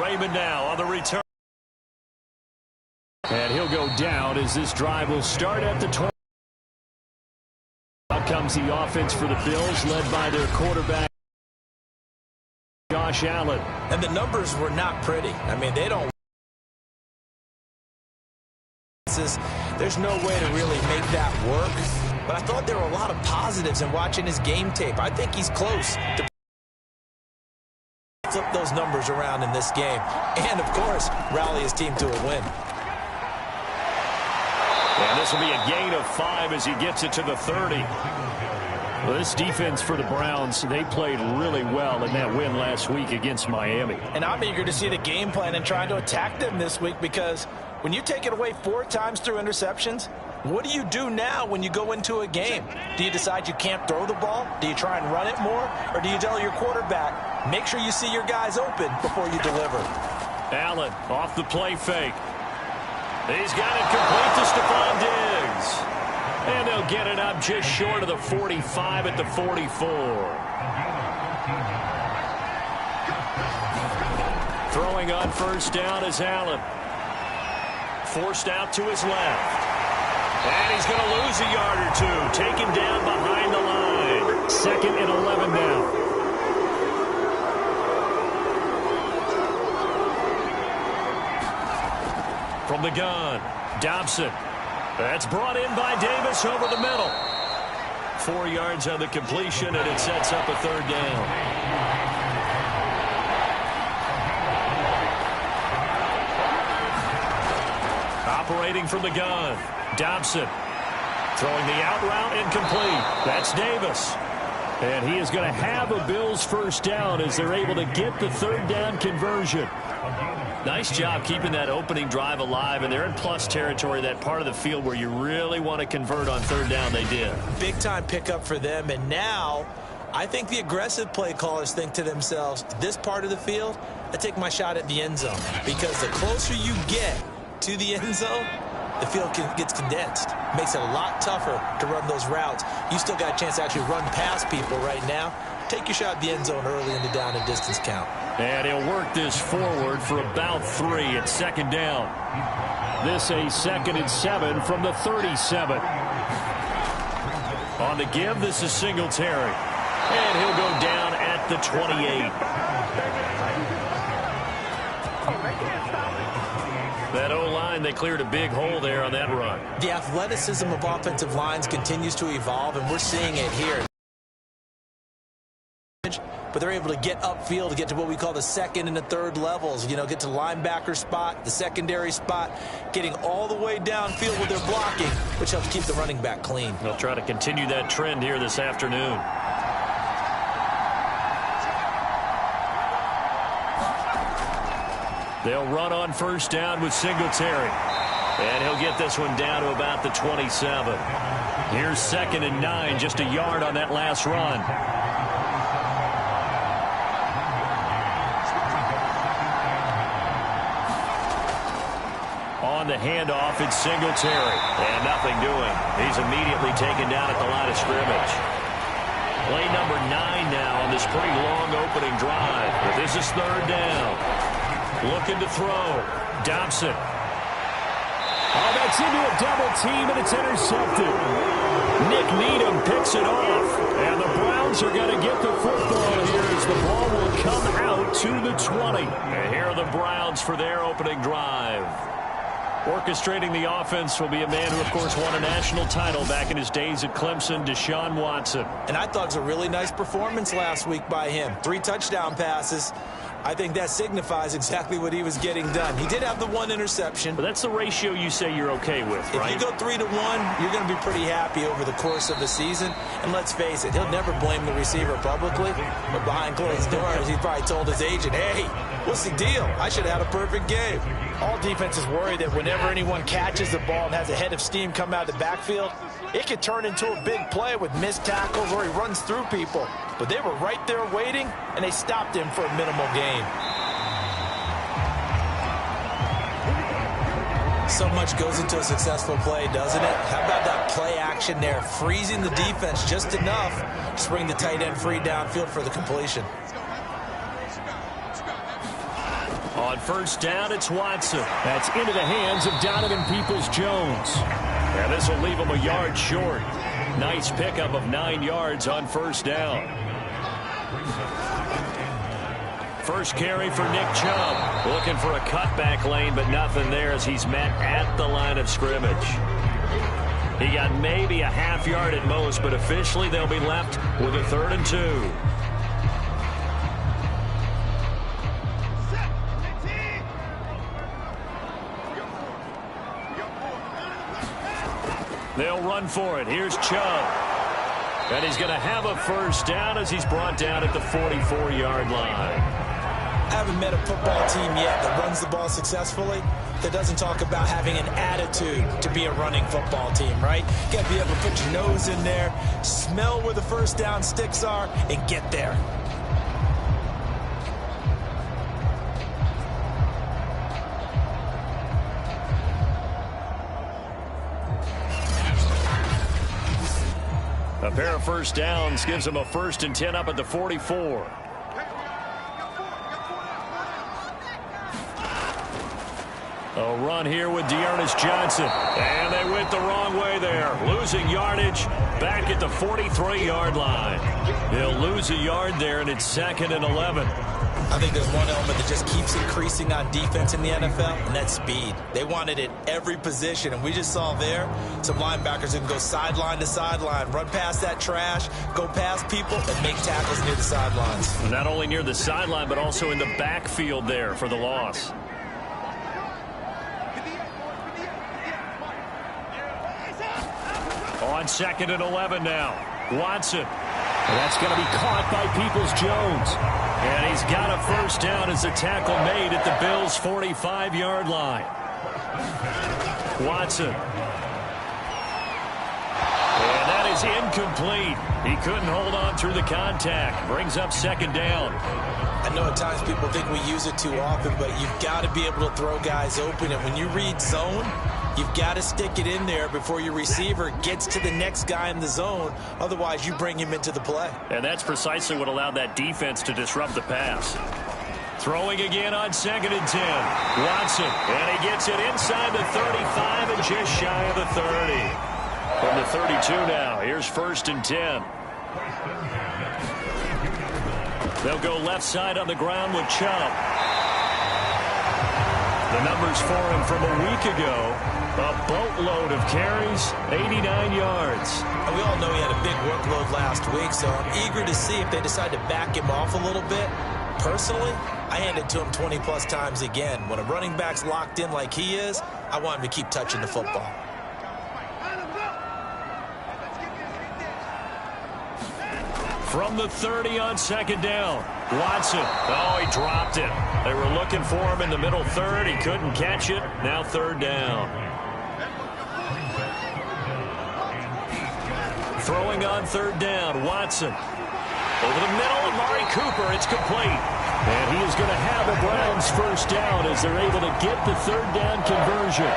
Raymond now on the return. And he'll go down as this drive will start at the 20. Out comes the offense for the Bills, led by their quarterback, Josh Allen. And the numbers were not pretty. I mean, they don't. There's no way to really make that work. But I thought there were a lot of positives in watching his game tape. I think he's close to flip those numbers around in this game. And, of course, rally his team to a win. And this will be a gain of 5 as he gets it to the 30. Well, this defense for the Browns, they played really well in that win last week against Miami. And I'm eager to see the game plan and trying to attack them this week, because when you take it away 4 times through interceptions, what do you do now when you go into a game? Do you decide you can't throw the ball? Do you try and run it more? Or do you tell your quarterback, make sure you see your guys open before you deliver? Allen off the play fake. He's got it complete to Stephon Diggs. And they'll get it up just short of the 45 at the 44. Throwing on first down is Allen. Forced out to his left. And he's going to lose a yard or 2. Taken down behind the line. 2nd and 11 now. From the gun, Dobson. That's brought in by Davis over the middle. 4 yards on the completion, and it sets up a 3rd down. Operating from the gun, Dobson. Throwing the out route incomplete. That's Davis. And he is going to have a Bills first down as they're able to get the 3rd down conversion. Nice job keeping that opening drive alive, and they're in plus territory, that part of the field where you really want to convert on 3rd down. They did. Big time pickup for them, and now I think the aggressive play callers think to themselves, this part of the field, I take my shot at the end zone, because the closer you get to the end zone, the field gets condensed. Makes it a lot tougher to run those routes. You still got a chance to actually run past people right now. Take your shot at the end zone early in the down and distance count. And he'll work this forward for about 3 at 2nd down. This a 2nd and 7 from the 37. On the give, this is Singletary. And he'll go down at the 28. That O-line, they cleared a big hole there on that run. The athleticism of offensive lines continues to evolve, and we're seeing it here. But they're able to get upfield to get to what we call the 2nd and the 3rd levels. You know, get to the linebacker spot, the secondary spot, getting all the way downfield with their blocking, which helps keep the running back clean. They'll try to continue that trend here this afternoon. They'll run on first down with Singletary. And he'll get this one down to about the 27. Here's 2nd and 9, just a yard on that last run. On the handoff, it's Singletary. And nothing doing. He's immediately taken down at the line of scrimmage. Play number 9 now on this pretty long opening drive. But this is 3rd down. Looking to throw. Dobson. Oh, that's into a double team, and it's intercepted. Nick Needham picks it off. And the Browns are going to get the football here as the ball will come out to the 20. And here are the Browns for their opening drive. Orchestrating the offense will be a man who, of course, won a national title back in his days at Clemson, Deshaun Watson. And I thought it was a really nice performance last week by him. 3 touchdown passes. I think that signifies exactly what he was getting done. He did have the 1 interception. But that's the ratio you say you're okay with, right? If you go 3 to 1, you're going to be pretty happy over the course of the season. And let's face it, he'll never blame the receiver publicly. But behind closed doors, he probably told his agent, hey, what's the deal? I should have had a perfect game. All defenses worry that whenever anyone catches the ball and has a head of steam come out of the backfield, it could turn into a big play with missed tackles or he runs through people. But they were right there waiting, and they stopped him for a minimal gain. So much goes into a successful play, doesn't it? How about that play action there, freezing the defense just enough to bring the tight end free downfield for the completion. On first down, it's Watson. That's into the hands of Donovan Peoples-Jones. And this will leave him a yard short. Nice pickup of 9 yards on first down. First carry for Nick Chubb. Looking for a cutback lane, but nothing there as he's met at the line of scrimmage. He got maybe a half yard at most, but officially they'll be left with a 3rd and 2. They'll run for it. Here's Chubb. And he's going to have a first down as he's brought down at the 44-yard line. I haven't met a football team yet that runs the ball successfully that doesn't talk about having an attitude to be a running football team, right? You got to be able to put your nose in there, smell where the first down sticks are, and get there. A pair of first downs gives him a 1st and 10 up at the 44. A run here with Dearness Johnson. And they went the wrong way there. Losing yardage back at the 43-yard line. They'll lose a yard there, and it's 2nd and 11. I think there's one element that just keeps increasing on defense in the NFL, and that's speed. They want it at every position, and we just saw there some linebackers who can go sideline to sideline, run past that trash, go past people, and make tackles near the sidelines. Not only near the sideline, but also in the backfield there for the loss. On 2nd and 11 now. Watson. And that's going to be caught by Peoples-Jones. And he's got a first down as the tackle made at the Bills' 45-yard line. Watson. And that is incomplete. He couldn't hold on through the contact. Brings up 2nd down. I know at times people think we use it too often, but you've got to be able to throw guys open. And when you read zone, you've got to stick it in there before your receiver gets to the next guy in the zone. Otherwise, you bring him into the play. And that's precisely what allowed that defense to disrupt the pass. Throwing again on 2nd and 10. Watson, and he gets it inside the 35 and just shy of the 30. From the 32 now, here's 1st and 10. They'll go left side on the ground with Chubb. The numbers for him from a week ago, a boatload of carries, 89 yards. And we all know he had a big workload last week, so I'm eager to see if they decide to back him off a little bit. Personally, I hand it to him 20-plus times again. When a running back's locked in like he is, I want him to keep touching the football. From the 30 on 2nd down. Watson. Oh, he dropped it. They were looking for him in the middle 3rd. He couldn't catch it. Now 3rd down. Throwing on 3rd down. Watson. Over the middle, Amari Cooper. It's complete. And he is going to have a Browns first down as they're able to get the 3rd down conversion.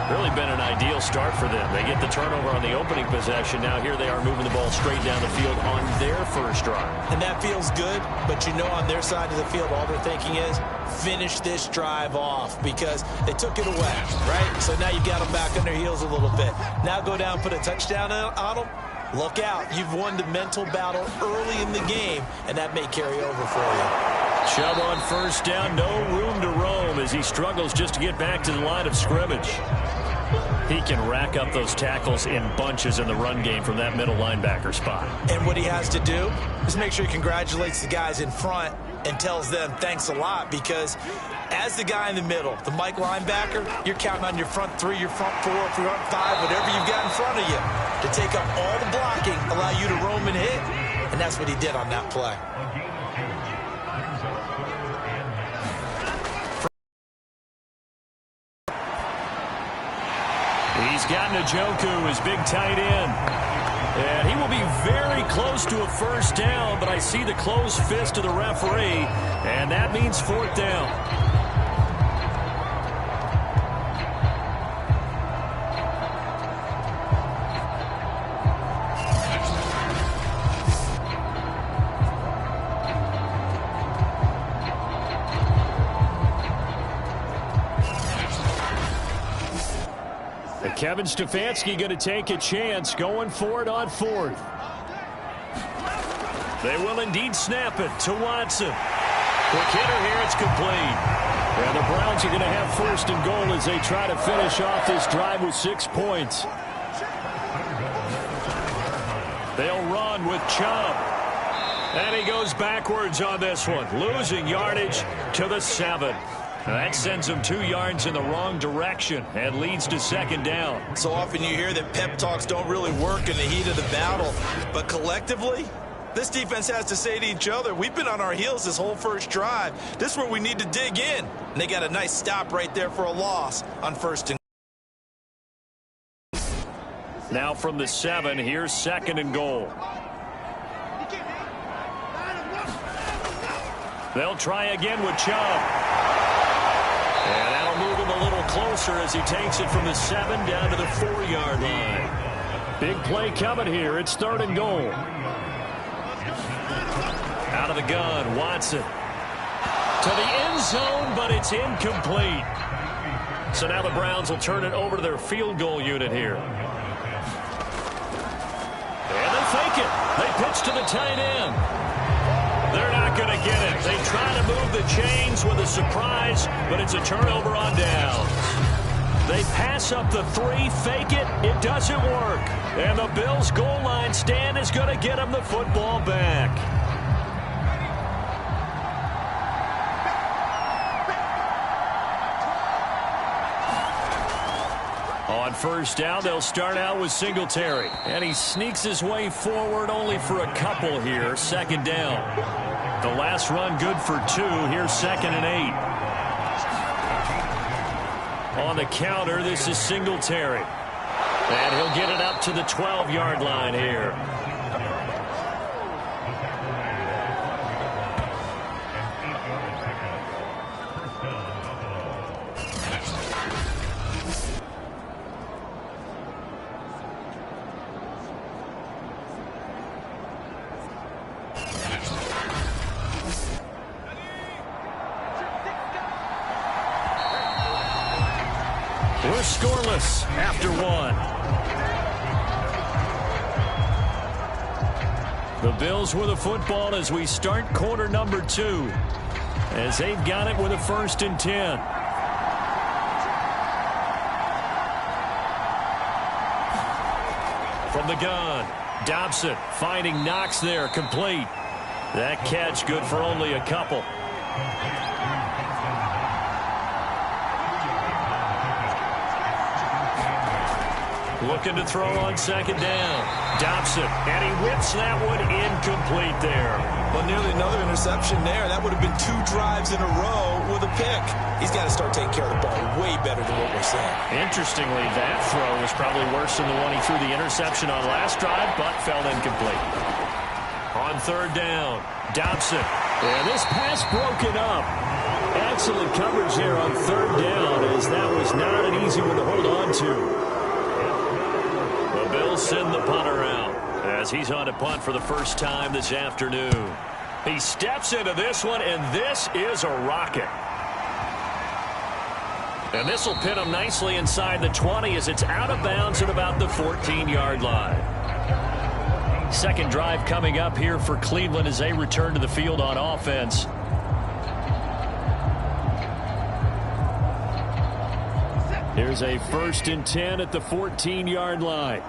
Really been an ideal start for them. They get the turnover on the opening possession. Now here they are moving the ball straight down the field on their first drive. And that feels good, but you know on their side of the field all they're thinking is finish this drive off because they took it away, right? So now you've got them back on their heels a little bit. Now go down, put a touchdown on them. Look out. You've won the mental battle early in the game, and that may carry over for you. Chubb on first down, no room to roam as he struggles just to get back to the line of scrimmage. He can rack up those tackles in bunches in the run game from that middle linebacker spot. And what he has to do is make sure he congratulates the guys in front and tells them thanks a lot because as the guy in the middle, the Mike linebacker, you're counting on your front 3, your front 4, front 5, whatever you've got in front of you to take up all the blocking, allow you to roam and hit, and that's what he did on that play. He's got Njoku, his big tight end. And he will be very close to a first down, but I see the closed fist of the referee, and that means 4th down. Kevin Stefanski going to take a chance going for it on fourth. They will indeed snap it to Watson. Quick hitter here, it's complete. And the Browns are going to have first and goal as they try to finish off this drive with 6 points. They'll run with Chubb. And he goes backwards on this one, losing yardage to the 7. That sends him 2 yards in the wrong direction and leads to second down. So often you hear that pep talks don't really work in the heat of the battle. But collectively, this defense has to say to each other, we've been on our heels this whole first drive. This is where we need to dig in. And they got a nice stop right there for a loss on first and goal. Now from the 7, here's second and goal. They'll try again with Chubb. And that'll move him a little closer as he takes it from the 7 down to the 4-yard line. Big play coming here. It's third and goal. Out of the gun, Watson. To the end zone, but it's incomplete. So now the Browns will turn it over to their field goal unit here. And they fake it. They pitch to the tight end. They're not going to get it. They try to move the chains with a surprise, but it's a turnover on downs. They pass up the 3, fake it. It doesn't work. And the Bills' goal line stand is going to get them the football back. On first down, they'll start out with Singletary. And he sneaks his way forward only for a couple here. Second down. The last run good for 2. Here's second and 8. On the counter, this is Singletary. And he'll get it up to the 12-yard line here. We're scoreless after 1. The Bills with the football as we start quarter number 2. As they've got it with a 1st and 10. From the gun, Dobson finding Knox there, complete. That catch good for only a couple. Looking to throw on second down. Dobson, and he whips that one incomplete there. But nearly another interception there. That would have been 2 drives in a row with a pick. He's got to start taking care of the ball way better than what we're seeing. Interestingly, that throw was probably worse than the one he threw the interception on last drive, but fell incomplete. On third down, Dobson. And this pass broken up. Excellent coverage there on third down, as that was not an easy one to hold on to. The Bills send the punter out as he's on to punt for the first time this afternoon. He steps into this one, and this is a rocket. And this will pin him nicely inside the 20 as it's out of bounds at about the 14-yard line. Second drive coming up here for Cleveland as they return to the field on offense. Here's a 1st and 10 at the 14-yard line.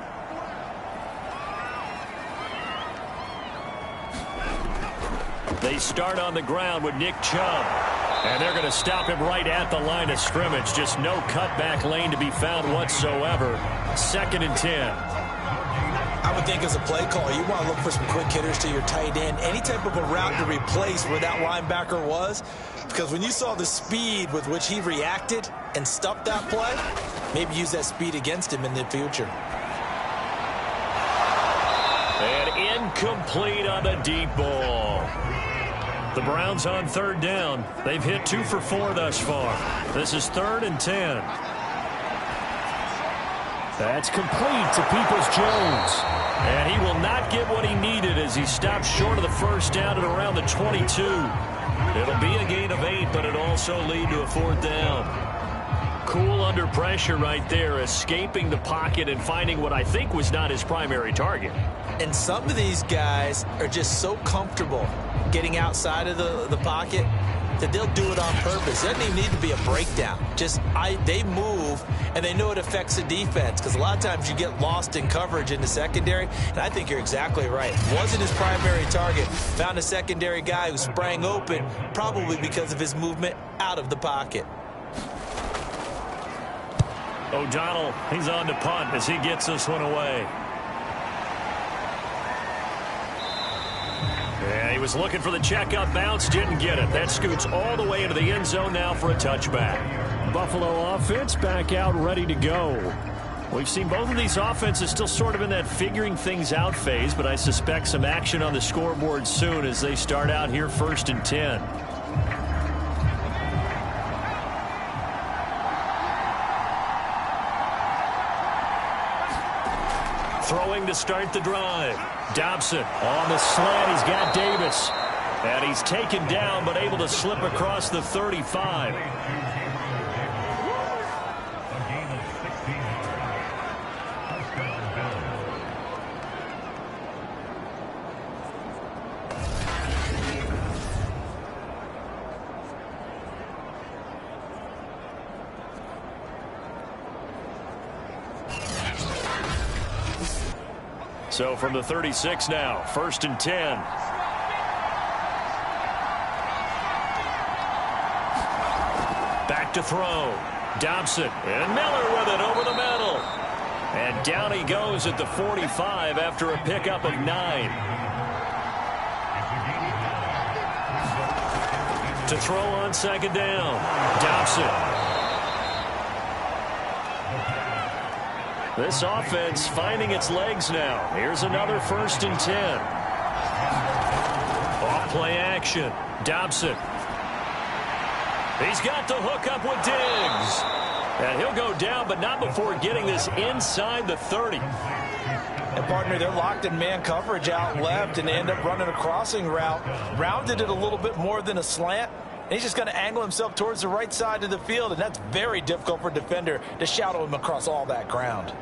They start on the ground with Nick Chubb. And they're going to stop him right at the line of scrimmage. Just no cutback lane to be found whatsoever. 2nd and 10. I would think as a play call, you want to look for some quick hitters to your tight end. Any type of a route to replace where that linebacker was. Because when you saw the speed with which he reacted and stopped that play, maybe use that speed against him in the future. And incomplete on the deep ball. The Browns on third down. They've hit 2 for 4 thus far. This is 3rd and 10. That's complete to Peoples-Jones. And he will not get what he needed as he stops short of the first down at around the 22. It'll be a gain of 8, but it'll also lead to a 4th down. Cool under pressure right there, escaping the pocket and finding what I think was not his primary target. And some of these guys are just so comfortable getting outside of the pocket that they'll do it on purpose. It doesn't even need to be a breakdown. They move, and they know it affects the defense, because a lot of times you get lost in coverage in the secondary, and I think you're exactly right. Wasn't his primary target. Found a secondary guy who sprang open, probably because of his movement out of the pocket. O'Donnell, he's on to punt as he gets this one away. Yeah, he was looking for the checkup bounce, didn't get it. That scoots all the way into the end zone now for a touchback. Buffalo offense back out, ready to go. We've seen both of these offenses still sort of in that figuring things out phase, but I suspect some action on the scoreboard soon as they start out here 1st and 10. Throwing to start the drive. Dobson on the slant. He's got Davis. And he's taken down but able to slip across the 35. So from the 36 now, 1st and 10. Back to throw. Dobson and Miller with it over the middle. And down he goes at the 45 after a pickup of 9. To throw on 2nd down. Dobson. This offense finding its legs now. Here's another 1st and 10. Off play action. Dobson. He's got the hook up with Diggs. And he'll go down, but not before getting this inside the 30. And, partner, they're locked in man coverage out left, and they end up running a crossing route. Rounded it a little bit more than a slant. And he's just going to angle himself towards the right side of the field, and that's very difficult for a defender to shadow him across all that ground.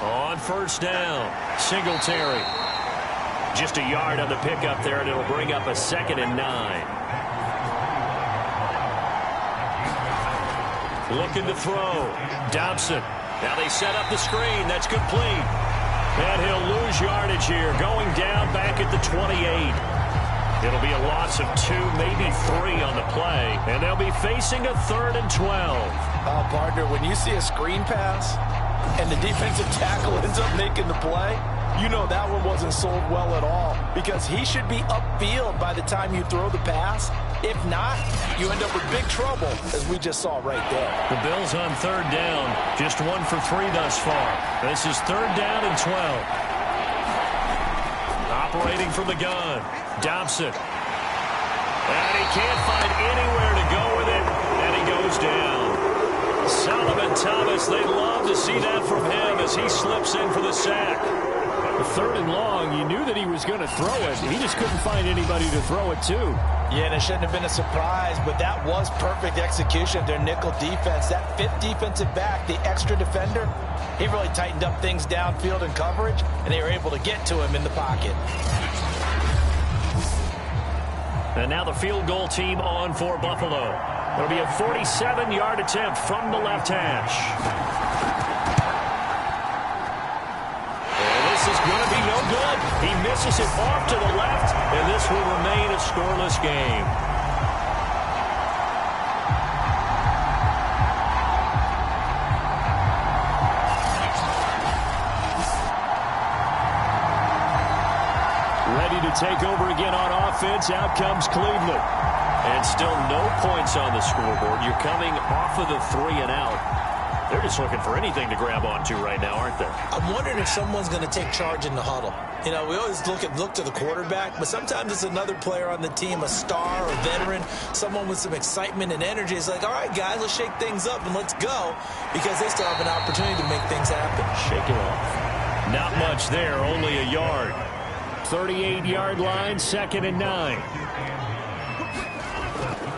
On 1st down, Singletary. Just a yard on the pickup there, and it'll bring up a 2nd and 9. Looking to throw. Dobson. Now they set up the screen. That's complete. And he'll lose yardage here, going down back at the 28. It'll be a loss of 2, maybe 3 on the play, and they'll be facing a 3rd and 12. Partner, when you see a screen pass and the defensive tackle ends up making the play, you know that one wasn't sold well at all, because he should be upfield by the time you throw the pass. If not, you end up with big trouble, as we just saw right there. The Bills on 3rd down, just 1 for 3 thus far. This is 3rd down and 12. Operating from the gun, Dobson. And he can't find anywhere to go with it, and he goes down. Solomon Thomas, they love to see that from him as he slips in for the sack. 3rd and long, you knew that he was going to throw it. He just couldn't find anybody to throw it to. Yeah, and it shouldn't have been a surprise, but that was perfect execution of their nickel defense. That 5th defensive back, the extra defender, he really tightened up things downfield in coverage, and they were able to get to him in the pocket. And now the field goal team on for Buffalo. It'll be a 47-yard attempt from the left hash. And this is going to be no good. He misses it off to the left, and this will remain a scoreless game. Ready to take over again on offense. Out comes Cleveland. And still no points on the scoreboard. You're coming off of the 3 and out. They're just looking for anything to grab onto right now, aren't they? I'm wondering if someone's going to take charge in the huddle. You know, we always look to the quarterback, but sometimes it's another player on the team, a star or veteran, someone with some excitement and energy. It's like, all right, guys, let's shake things up and let's go, because they still have an opportunity to make things happen. Shake it off. Not much there, only a yard. 38-yard line, 2nd and 9.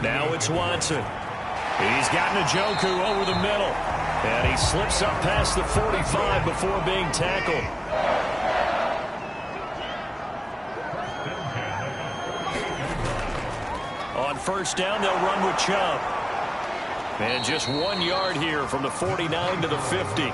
Now it's Watson. He's got Njoku over the middle. And he slips up past the 45 before being tackled. On first down, they'll run with Chubb. And just 1 yard here from the 49 to the 50.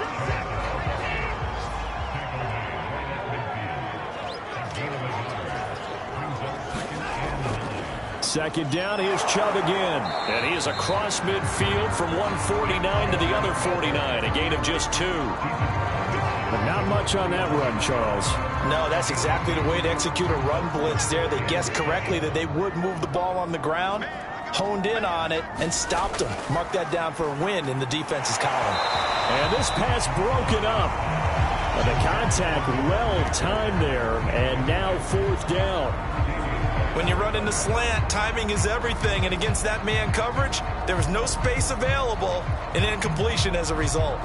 Second down, here's Chubb again. And he is across midfield from 149 to the other 49. A gain of just 2. But not much on that run, Charles. No, that's exactly the way to execute a run blitz there. They guessed correctly that they would move the ball on the ground, honed in on it, and stopped them. Mark that down for a win in the defense's column. And this pass broken up. But the contact well timed there, and now 4th down. When you run into slant, timing is everything, and against that man coverage, there was no space available, and incompletion as a result.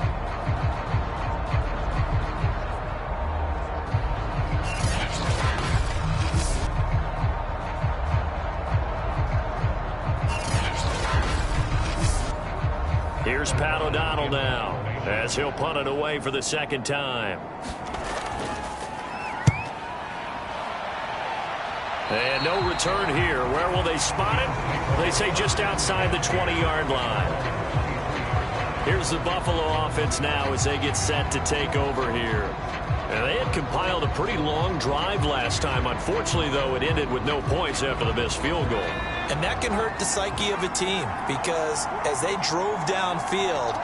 Here's Pat O'Donnell now, as he'll punt it away for the 2nd time. And no return here. Where will they spot it? They say just outside the 20-yard line. Here's the Buffalo offense now as they get set to take over here. And they had compiled a pretty long drive last time. Unfortunately, though, it ended with no points after the missed field goal. And that can hurt the psyche of a team, because as they drove downfield,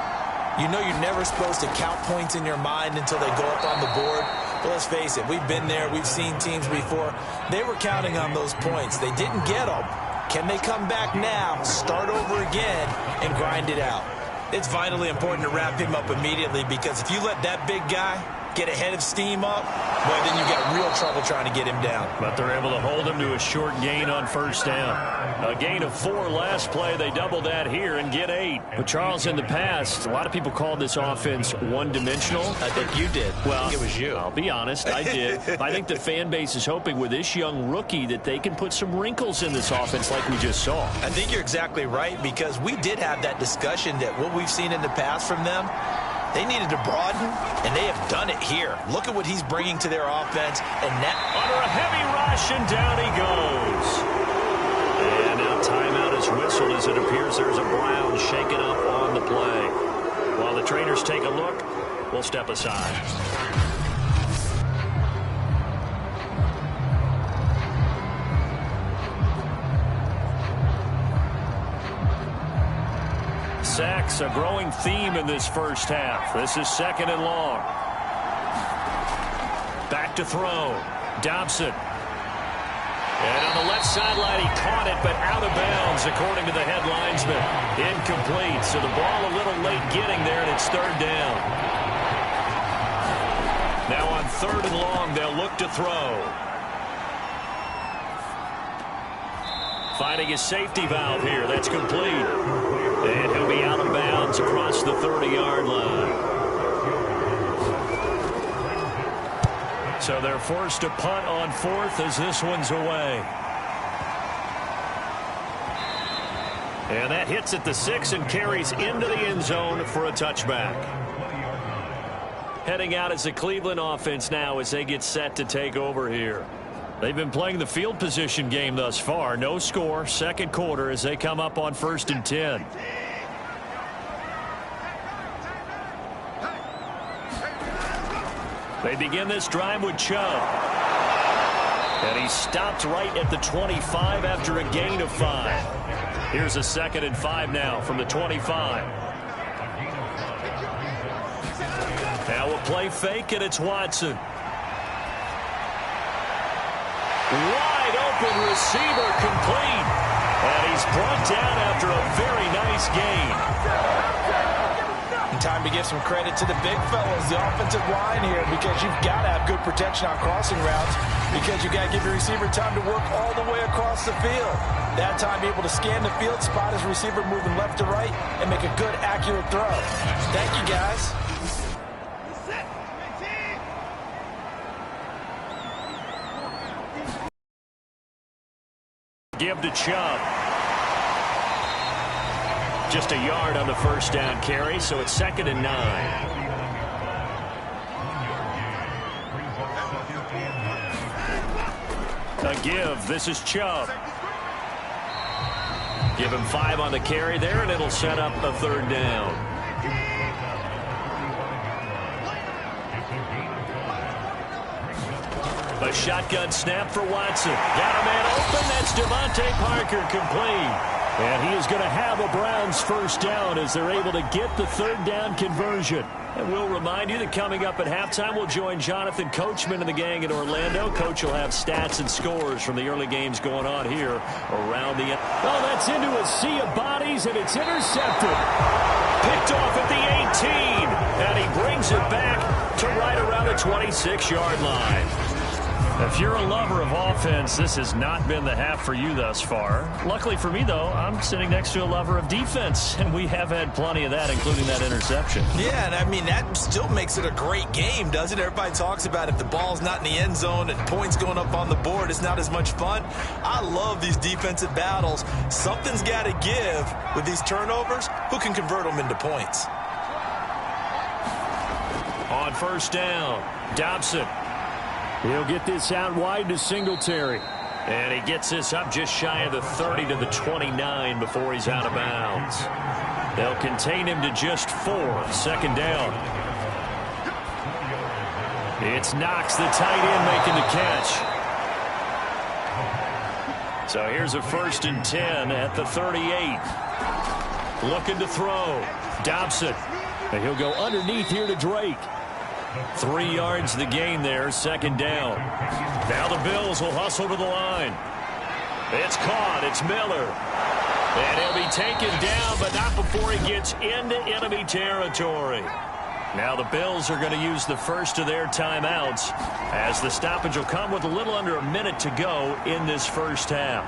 you know you're never supposed to count points in your mind until they go up on the board. But let's face it, we've been there. We've seen teams before. They were counting on those points. They didn't get them. Can they come back now, start over again, and grind it out? It's vitally important to wrap him up immediately, because if you let that big guy get a head of steam up, well, then you got real trouble trying to get him down. But they're able to hold him to a short gain on first down. A gain of 4 last play. They double that here and get 8. But, Charles, in the past, a lot of people called this offense one-dimensional. I think you did. Well, I think it was you. I'll be honest, I did. I think the fan base is hoping with this young rookie that they can put some wrinkles in this offense like we just saw. I think you're exactly right, because we did have that discussion that what we've seen in the past from them, they needed to broaden, and they have done it here. Look at what he's bringing to their offense. And that under a heavy rush, and down he goes. And now timeout is whistled as it appears there's a Brown shaken up on the play. While the trainers take a look, we'll step aside. Sacks, a growing theme in this first half. This is 2nd and long. Back to throw. Dobson. And on the left sideline, he caught it, but out of bounds, according to the head linesman. Incomplete, so the ball a little late getting there, and it's 3rd down. Now on 3rd and long, they'll look to throw. Finding his safety valve here. That's complete. And he'll be out of bounds across the 30-yard line. So they're forced to punt on 4th as this one's away. And that hits at the 6 and carries into the end zone for a touchback. Heading out is the Cleveland offense now as they get set to take over here. They've been playing the field position game thus far. No score, 2nd quarter as they come up on 1st and 10. They begin this drive with Chubb. And he stopped right at the 25 after a gain of 5. Here's a 2nd and 5 now from the 25. Now a play fake, and it's Watson. Wide open receiver, complete. And he's brought down after a very nice gain. And time to give some credit to the big fellas, the offensive line here, because you've got to have good protection on crossing routes, because you've got to give your receiver time to work all the way across the field. That time, be able to scan the field, spot his receiver moving left to right, and make a good, accurate throw. Thank you, guys. Give to Chubb. Just a yard on the first down carry, so it's 2nd and 9. A give. This is Chubb. Give him 5 on the carry there, and it'll set up a 3rd down. A shotgun snap for Watson. Got a man open. That's Devontae Parker complete. And he is going to have a Browns first down as they're able to get the 3rd down conversion. And we'll remind you that coming up at halftime, we'll join Jonathan Coachman and the gang in Orlando. Coach will have stats and scores from the early games going on here around the... Oh, that's into a sea of bodies, and it's intercepted. Picked off at the 18. And he brings it back to right around the 26-yard line. If you're a lover of offense, this has not been the half for you thus far. Luckily for me, though, I'm sitting next to a lover of defense, and we have had plenty of that, including that interception. Yeah, and I mean, that still makes it a great game, doesn't it? Everybody talks about if the ball's not in the end zone and points going up on the board, it's not as much fun. I love these defensive battles. Something's got to give with these turnovers. Who can convert them into points? On first down, Dobson. He'll get this out wide to Singletary. And he gets this up just shy of the 30 to the 29 before he's out of bounds. They'll contain him to just 4. 2nd down. It's Knox, the tight end, making the catch. So here's a 1st and 10 at the 38. Looking to throw. Dobson. And he'll go underneath here to Drake. 3 yards the gain there, 2nd down. Now the Bills will hustle to the line. It's caught. It's Miller. And he'll be taken down, but not before he gets into enemy territory. Now the Bills are going to use the first of their timeouts as the stoppage will come with a little under a minute to go in this first half.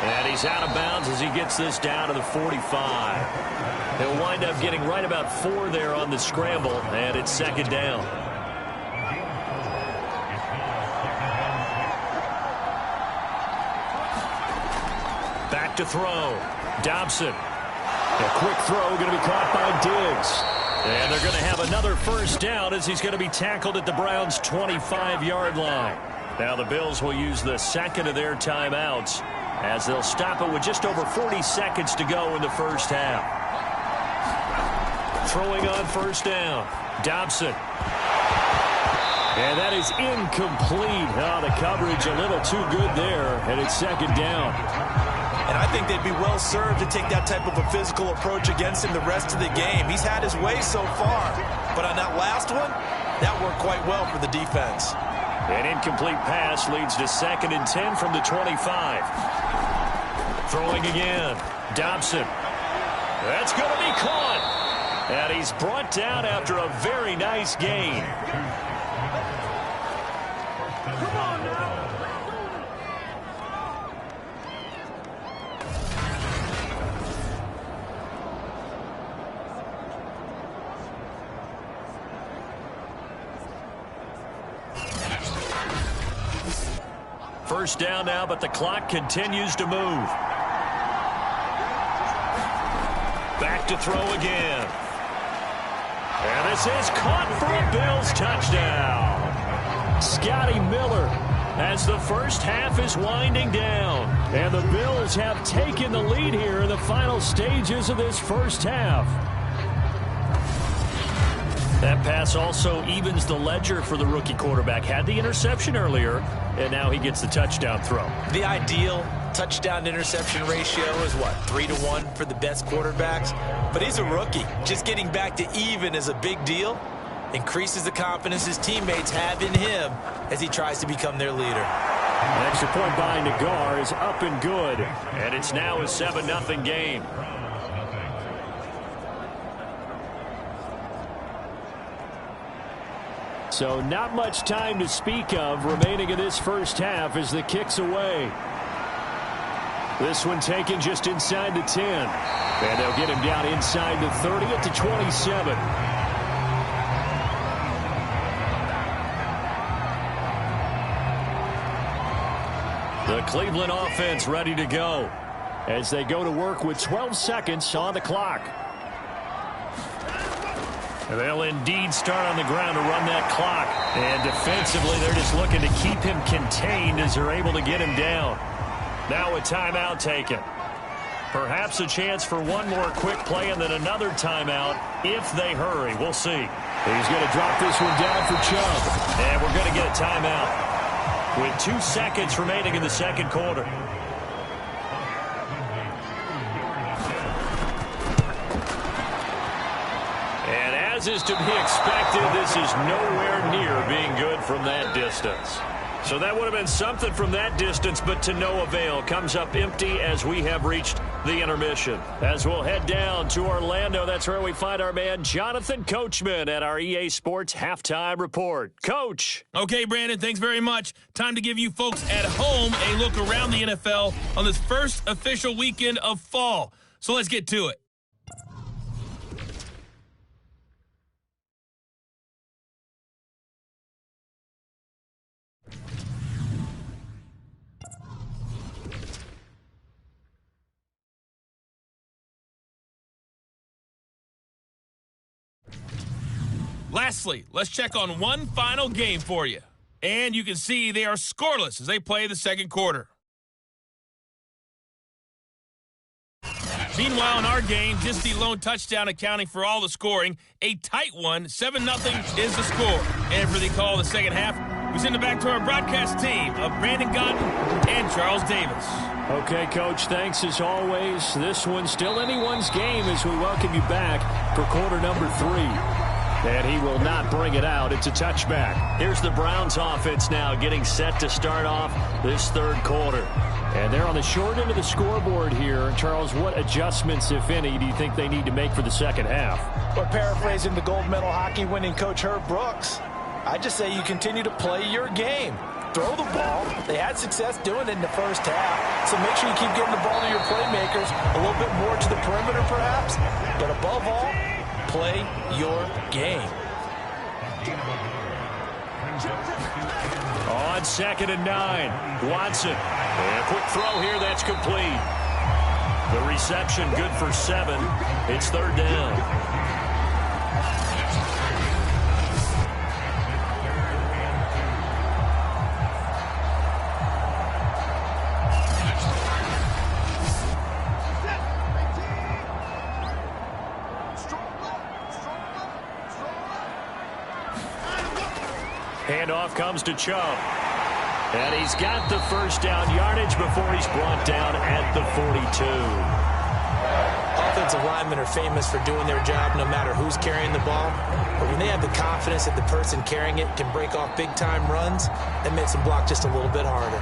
And he's out of bounds as he gets this down to the 45. He'll wind up getting right about 4 there on the scramble, and it's 2nd down. Back to throw. Dobson. A quick throw going to be caught by Diggs. And they're going to have another first down as he's going to be tackled at the Browns' 25-yard line. Now the Bills will use the 2nd of their timeouts as they'll stop it with just over 40 seconds to go in the first half. Throwing on first down. Dobson. And that is incomplete. Oh, the coverage a little too good there, and it's 2nd down. And I think they'd be well served to take that type of a physical approach against him the rest of the game. He's had his way so far, but on that last one, that worked quite well for the defense. An incomplete pass leads to 2nd and 10 from the 25. Throwing again. Dobson. That's going to be caught. And he's brought down after a very nice gain. Come on now. First down now, but the clock continues to move. Back to throw again. And this is caught for a Bills touchdown. Scotty Miller as the first half is winding down. And the Bills have taken the lead here in the final stages of this first half. That pass also evens the ledger for the rookie quarterback. Had the interception earlier, and now he gets the touchdown throw. The ideal touchdown-interception ratio is, what, 3-to-1 for the best quarterbacks? But he's a rookie. Just getting back to even is a big deal. Increases the confidence his teammates have in him as he tries to become their leader. An extra point by Nagar is up and good. And it's now a 7-0 game. So not much time to speak of remaining in this first half as the kick's away. This one taken just inside the 10. And they'll get him down inside the 30 at the 27. The Cleveland offense ready to go as they go to work with 12 seconds on the clock. They'll indeed start on the ground to run that clock. And defensively, they're just looking to keep him contained as they're able to get him down. Now a timeout taken. Perhaps a chance for one more quick play and then another timeout if they hurry. We'll see. He's going to drop this one down for Chubb. And we're going to get a timeout with 2 seconds remaining in the second quarter. And as is to be expected, this is nowhere near being good from that distance. So that would have been something from that distance, but to no avail. Comes up empty as we have reached the intermission. As we'll head down to Orlando, that's where we find our man Jonathan Coachman at our EA Sports Halftime Report. Coach. Okay, Brandon, thanks very much. Time to give you folks at home a look around the NFL on this first official weekend of fall. So let's get to it. Lastly, let's check on one final game for you. And you can see they are scoreless as they play the second quarter. Meanwhile, in our game, just the lone touchdown accounting for all the scoring. A tight one, 7-0 is the score. And for the call of the second half, we send it back to our broadcast team of Brandon Gaudin and Charles Davis. Okay, Coach, thanks as always. This one's still anyone's game as we welcome you back for quarter number 3. And he will not bring it out. It's a touchback. Here's the Browns offense now getting set to start off this third quarter. And they're on the short end of the scoreboard here. Charles, what adjustments, if any, do you think they need to make for the second half? Or paraphrasing the gold medal hockey winning coach Herb Brooks, I just say you continue to play your game. Throw the ball. They had success doing it in the first half. So make sure you keep getting the ball to your playmakers, a little bit more to the perimeter perhaps. But above all, play your game. On 2nd and 9, Watson. And a quick throw here, that's complete. The reception good for 7. It's third down. Handoff comes to Chubb. And he's got the first down yardage before he's brought down at the 42. Offensive linemen are famous for doing their job no matter who's carrying the ball. But when they have the confidence that the person carrying it can break off big-time runs, that makes them block just a little bit harder.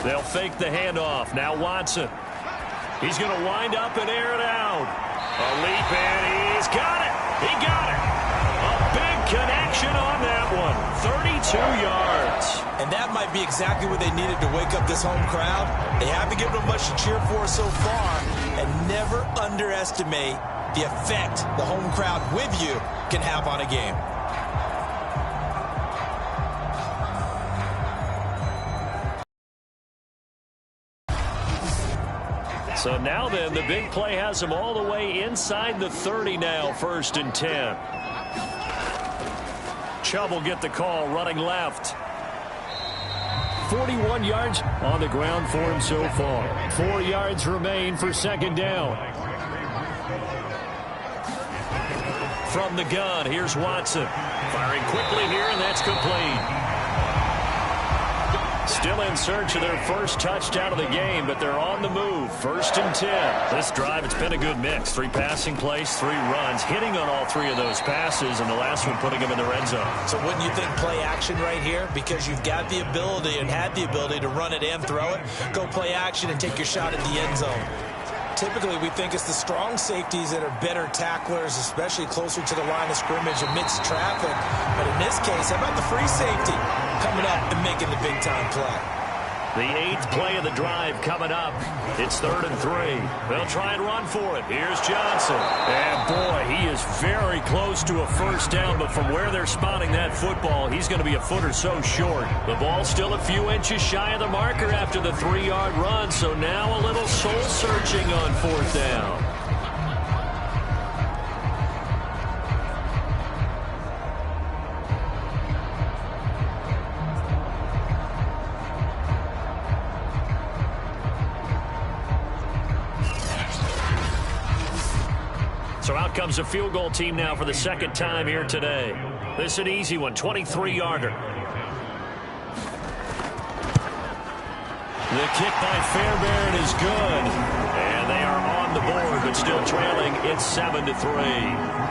They'll fake the handoff. Now Watson. He's going to wind up and air it out. A leap, and he's got it. He got it. A big connection on that one. 32 yards. And that might be exactly what they needed to wake up this home crowd. They haven't given them much to cheer for so far. And never underestimate the effect the home crowd with you can have on a game. So now then, the big play has them all the way inside the 30 now, 1st and 10. Chubb will get the call running left. 41 yards on the ground for him so far. 4 yards remain for 2nd down. From the gun, here's Watson. Firing quickly here, and that's complete. Still in search of their first touchdown of the game, but they're on the move. 1st and 10. This drive, it's been a good mix. 3 passing plays, 3 runs, hitting on all 3 of those passes, and the last one putting them in the red zone. So wouldn't you think play action right here? Because you've got the ability and had the ability to run it and throw it. Go play action and take your shot at the end zone. Typically, we think it's the strong safeties that are better tacklers, especially closer to the line of scrimmage amidst traffic. But in this case, how about the free safety coming up and making the big-time play? The 8th play of the drive coming up. It's 3rd and 3. They'll try and run for it. Here's Johnson. And, boy, he is very close to a first down, but from where they're spotting that football, he's going to be a foot or so short. The ball's still a few inches shy of the marker after the 3-yard run, so now a little soul-searching on 4th down. So out comes a field goal team now for the 2nd time here today. This is an easy one, 23-yarder. The kick by Fairbairn is good. And they are on the board, but still trailing. It's 7-3.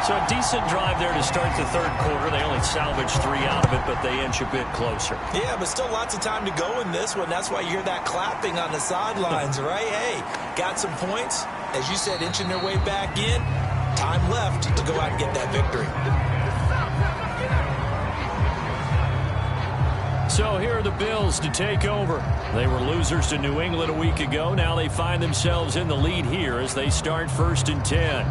So a decent drive there to start the 3rd quarter. They only salvaged 3 out of it, but they inch a bit closer. Yeah, but still lots of time to go in this one. That's why you hear that clapping on the sidelines, right? Hey, got some points. As you said, inching their way back in. Time left to go out and get that victory. So here are the Bills to take over. They were losers to New England a week ago. Now they find themselves in the lead here as they start 1st and 10.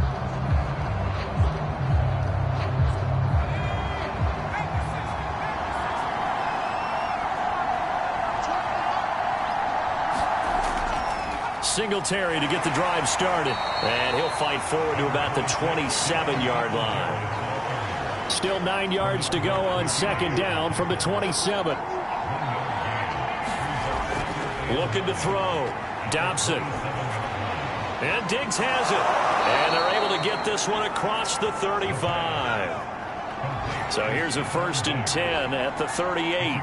Singletary to get the drive started. And he'll fight forward to about the 27-yard line. Still 9 yards to go on 2nd down from the 27. Looking to throw. Dobson. And Diggs has it. And they're able to get this one across the 35. So here's a 1st and 10 at the 38.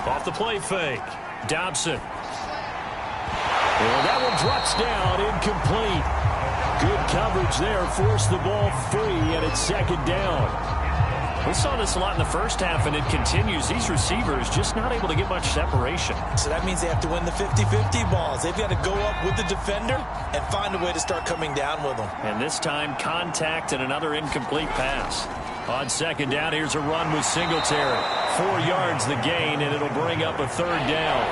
Off the play fake. Dobson. And that one drops down, incomplete. Good coverage there, forced the ball free, and it's 2nd down. We saw this a lot in the first half, and it continues. These receivers just not able to get much separation. So that means they have to win the 50-50 balls. They've got to go up with the defender and find a way to start coming down with them. And this time, contact and another incomplete pass. On 2nd down, here's a run with Singletary. 4 yards the gain, and it'll bring up a 3rd down.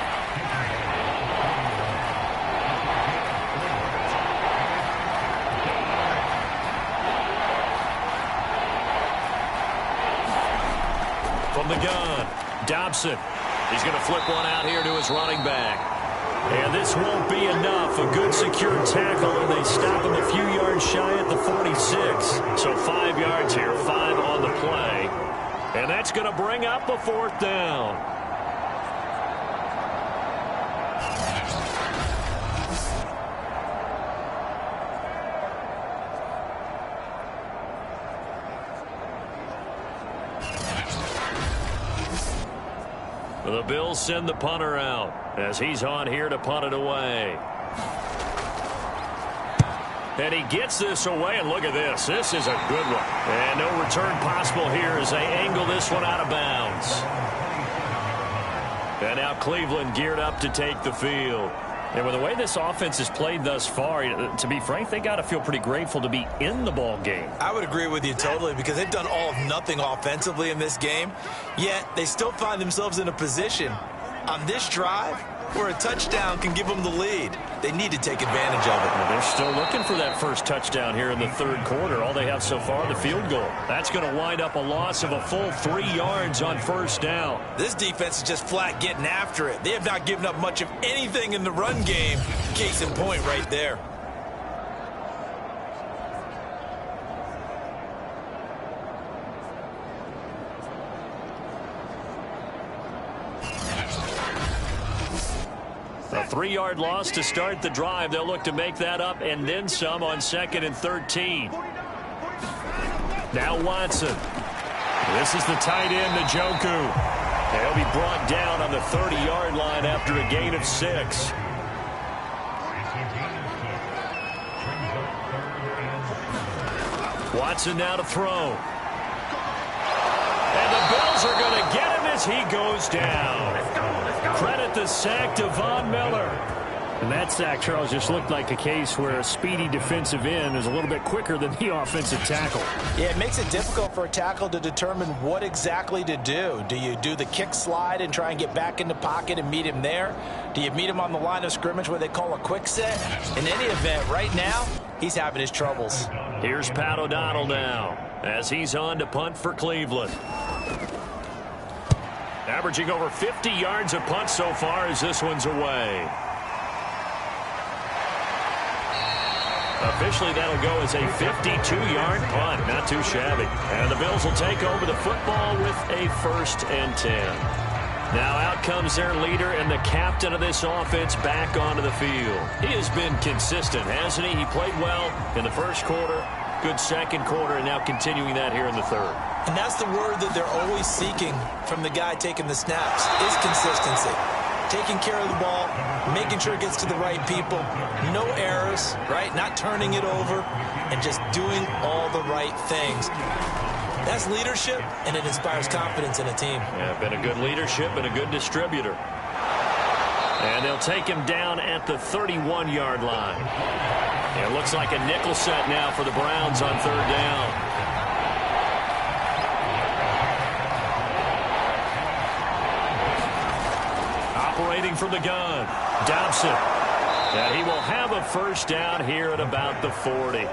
From the gun, Dobson. He's going to flip one out here to his running back. And this won't be enough. A good secure tackle, and they stop him a few yards shy at the 46. So 5 yards here, 5 on the play. And that's going to bring up a 4th down. The Bills send the punter out as he's on here to punt it away. And he gets this away, and look at this. This is a good one. And no return possible here as they angle this one out of bounds. And now Cleveland geared up to take the field. And with the way this offense has played thus far, to be frank, they got to feel pretty grateful to be in the ball game. I would agree with you totally because they've done all of nothing offensively in this game, yet they still find themselves in a position on this drive where a touchdown can give them the lead. They need to take advantage of it. Well, they're still looking for that first touchdown here in the 3rd quarter. All they have so far, the field goal. That's going to wind up a loss of a full 3 yards on 1st down. This defense is just flat getting after it. They have not given up much of anything in the run game. Case in point right there. A 3-yard loss to start the drive. They'll look to make that up and then some on 2nd and 13. Now Watson. This is the tight end, Njoku. He'll be brought down on the 30-yard line after a gain of 6. Watson now to throw. And the Bills are going to get him as he goes down. Credit the sack to Von Miller. And that sack, Charles, just looked like a case where a speedy defensive end is a little bit quicker than the offensive tackle. Yeah, it makes it difficult for a tackle to determine what exactly to do. Do you do the kick slide and try and get back in the pocket and meet him there? Do you meet him on the line of scrimmage where they call a quick set? In any event, right now, he's having his troubles. Here's Pat O'Donnell now as he's on to punt for Cleveland. Averaging over 50 yards a punt so far as this one's away. Officially, that'll go as a 52-yard punt. Not too shabby. And the Bills will take over the football with a 1st and 10. Now out comes their leader and the captain of this offense back onto the field. He has been consistent, hasn't he? He played well in the first quarter, good second quarter, and now continuing that here in the third. And that's the word that they're always seeking from the guy taking the snaps, is consistency. Taking care of the ball, making sure it gets to the right people, no errors, right? Not turning it over, and just doing all the right things. That's leadership, and it inspires confidence in a team. Yeah, been a good leadership and a good distributor. And they'll take him down at the 31-yard line. It looks like a nickel set now for the Browns on 3rd down. Operating from the gun, Dobson. And he will have a 1st down here at about the 40.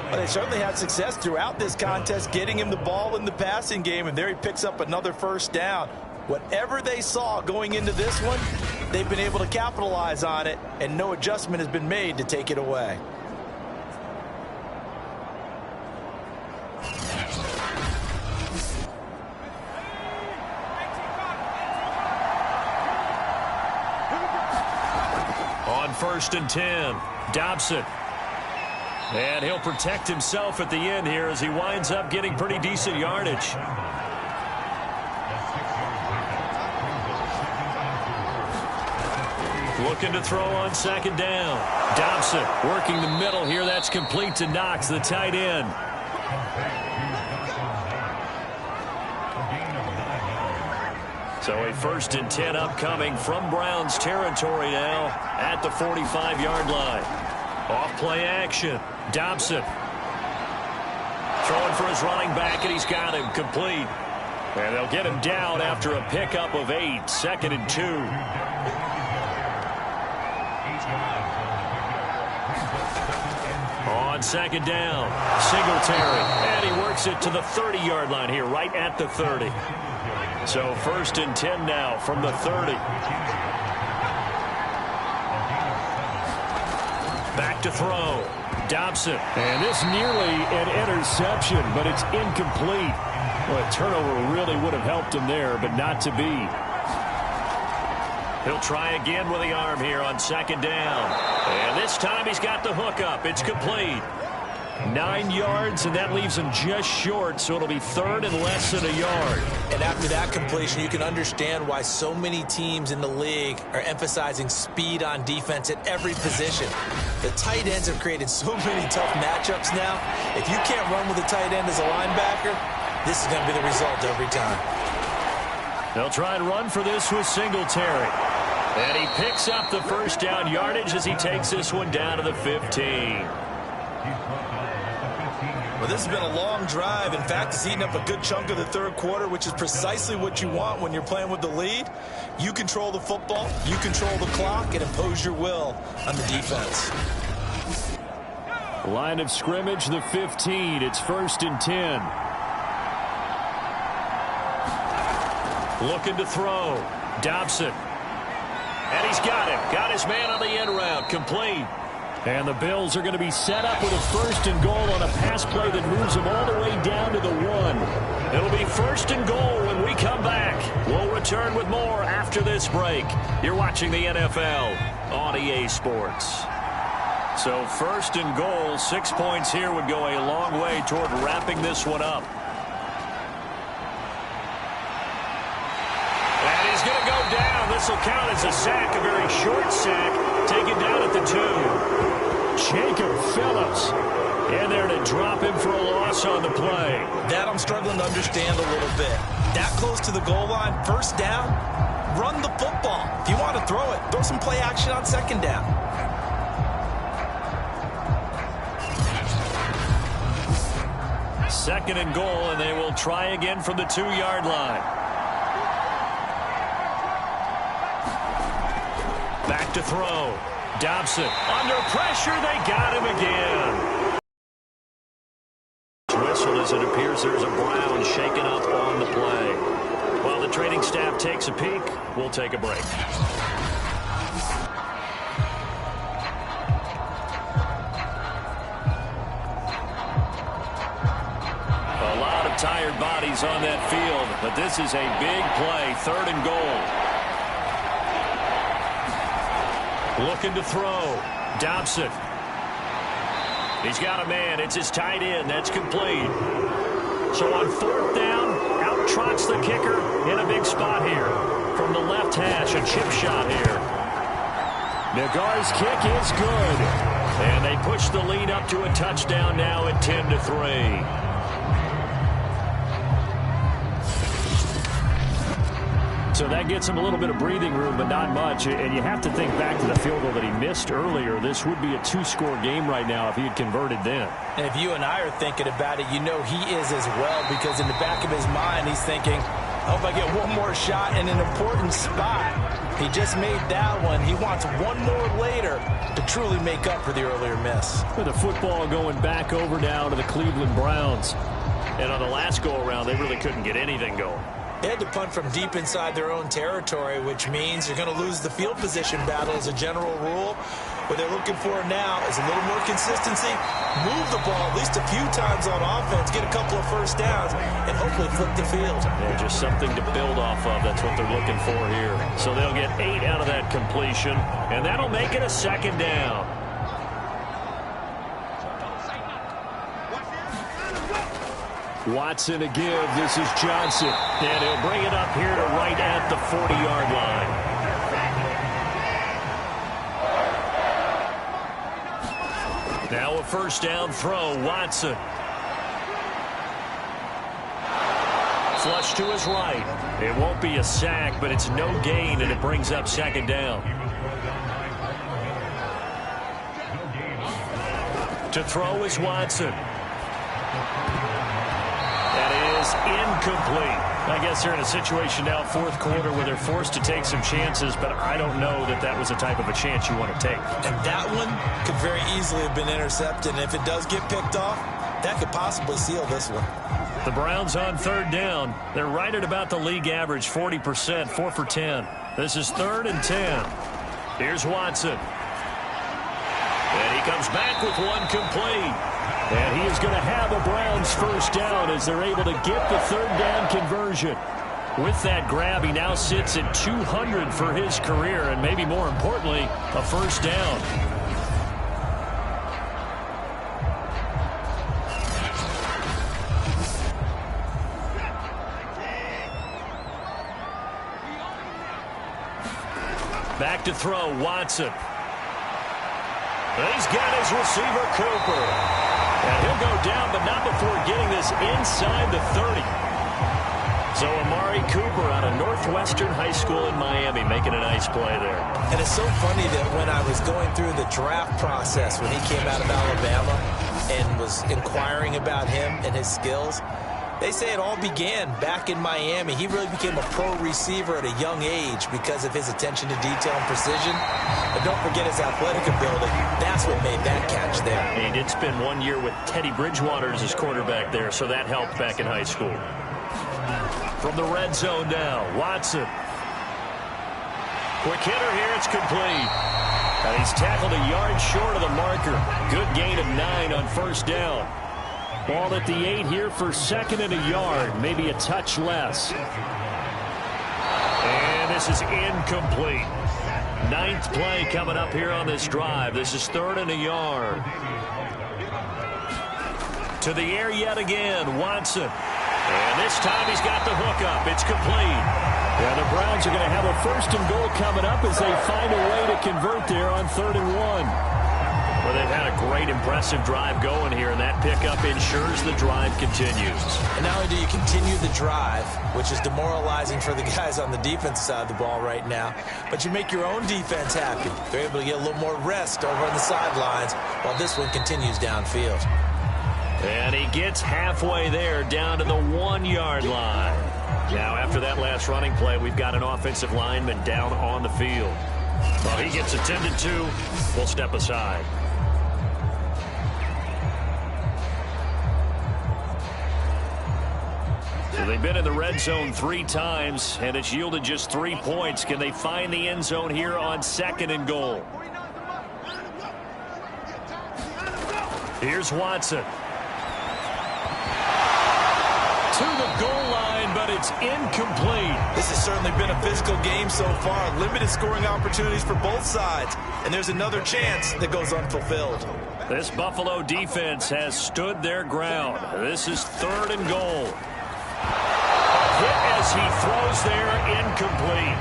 Well, they certainly had success throughout this contest, getting him the ball in the passing game, and there he picks up another 1st down. Whatever they saw going into this one, they've been able to capitalize on it, and no adjustment has been made to take it away. On 1st and 10, Dobson. And he'll protect himself at the end here as he winds up getting pretty decent yardage. Looking to throw on 2nd down. Dobson working the middle here. That's complete to Knox, the tight end. So a 1st and 10 upcoming from Browns territory now at the 45-yard line. Off play action. Dobson throwing for his running back, and he's got him complete. And they'll get him down after a pickup of 8, 2nd and 2. On 2nd down, Singletary, and he works it to the 30-yard line here, right at the 30. So 1st and 10 now from the 30. Back to throw. Dobson. And this nearly an interception, but it's incomplete. Well, a turnover really would have helped him there, but not to be. He'll try again with the arm here on 2nd down. And this time he's got the hook up. It's complete. 9 yards, and that leaves him just short, so it'll be 3rd and less than a yard. And after that completion, you can understand why so many teams in the league are emphasizing speed on defense at every position. The tight ends have created so many tough matchups now. If you can't run with a tight end as a linebacker, this is going to be the result every time. They'll try and run for this with Singletary. And he picks up the 1st down yardage as he takes this one down to the 15. Well, this has been a long drive. In fact, it's eaten up a good chunk of the 3rd quarter, which is precisely what you want when you're playing with the lead. You control the football, you control the clock, and impose your will on the defense. Line of scrimmage, the 15. It's 1st and 10. Looking to throw. Dobson. And he's got him. Got his man on the end route. Complete. And the Bills are going to be set up with a 1st and goal on a pass play that moves them all the way down to the 1. It'll be 1st and goal when we come back. We'll return with more after this break. You're watching the NFL on EA Sports. So 1st and goal, 6 points here would go a long way toward wrapping this one up. And he's going to go down. This will count as a sack, a very short sack, taken down at the 2. Jacob Phillips in there to drop him for a loss on the play. That I'm struggling to understand a little bit. That close to the goal line, 1st down, run the football. If you want to throw it, throw some play action on 2nd down. Second and goal, and they will try again from the 2-yard line. Back to throw. Dobson under pressure. They got him again. Whistle as it appears there's a Brown shaken up on the play. While the training staff takes a peek, we'll take a break. A lot of tired bodies on that field, but this is a big play. 3rd and goal. Looking to throw. Dobson. He's got a man. It's his tight end. That's complete. So on 4th down, out trots the kicker in a big spot here. From the left hash, a chip shot here. Nagar's kick is good. And they push the lead up to a touchdown now at 10-3. So that gets him a little bit of breathing room, but not much. And you have to think back to the field goal that he missed earlier. This would be a 2-score game right now if he had converted then. And if you and I are thinking about it, you know he is as well, because in the back of his mind, he's thinking, I hope I get one more shot in an important spot. He just made that one. He wants one more later to truly make up for the earlier miss. With the football going back over now to the Cleveland Browns. And on the last go-around, they really couldn't get anything going. They had to punt from deep inside their own territory, which means you're going to lose the field position battle as a general rule. What they're looking for now is a little more consistency, move the ball at least a few times on offense, get a couple of 1st downs, and hopefully flip the field. Yeah, just something to build off of. That's what they're looking for here. So they'll get 8 out of that completion, and that'll make it a 2nd down. Watson to give. This is Johnson. And he'll bring it up here to right at the 40-yard line. Now a 1st down throw. Watson. Flush to his right. It won't be a sack, but it's no gain, and it brings up 2nd down. To throw is Watson. Incomplete. I guess they're in a situation now, 4th quarter, where they're forced to take some chances, but I don't know that that was the type of a chance you want to take. And that one could very easily have been intercepted, and if it does get picked off, that could possibly seal this one. The Browns on 3rd down. They're right at about the league average, 40%, 4 for 10. This is 3rd and 10. Here's Watson. And he comes back with one complete. And he is going to have a Browns 1st down as they're able to get the 3rd down conversion. With that grab, he now sits at 200 for his career, and maybe more importantly, a 1st down. Back to throw, Watson. He's got his receiver, Cooper. And he'll go down, but not before getting this inside the 30. So Amari Cooper out of Northwestern High School in Miami making a nice play there. And it's so funny that when I was going through the draft process, when he came out of Alabama and was inquiring about him and his skills, they say it all began back in Miami. He really became a pro receiver at a young age because of his attention to detail and precision. But don't forget his athletic ability. That's what made that catch there. And he did spend 1 year with Teddy Bridgewater as his quarterback there, so that helped back in high school. From the red zone now, Watson. Quick hitter here, it's complete. And he's tackled a yard short of the marker. Good gain of 9 on first down. Ball at the 8 here for second and a yard, maybe a touch less. And this is incomplete. 9th play coming up here on this drive. This is 3rd and a yard. To the air yet again, Watson. And this time he's got the hook up. It's complete. Yeah, the Browns are going to have a 1st and goal coming up as they find a way to convert there on 3rd and 1. Well, they've had a great, impressive drive going here, and that pickup ensures the drive continues. And not only do you continue the drive, which is demoralizing for the guys on the defense side of the ball right now, but you make your own defense happy. They're able to get a little more rest over on the sidelines while this one continues downfield. And he gets halfway there, down to the 1-yard line. Now, after that last running play, we've got an offensive lineman down on the field. Well, he gets attended to. We'll step aside. So they've been in the red zone 3 times, and it's yielded just 3 points. Can they find the end zone here on 2nd and goal? Here's Watson. To the goal line, but it's incomplete. This has certainly been a physical game so far. Limited scoring opportunities for both sides. And there's another chance that goes unfulfilled. This Buffalo defense has stood their ground. This is 3rd and goal. A hit as he throws there, incomplete.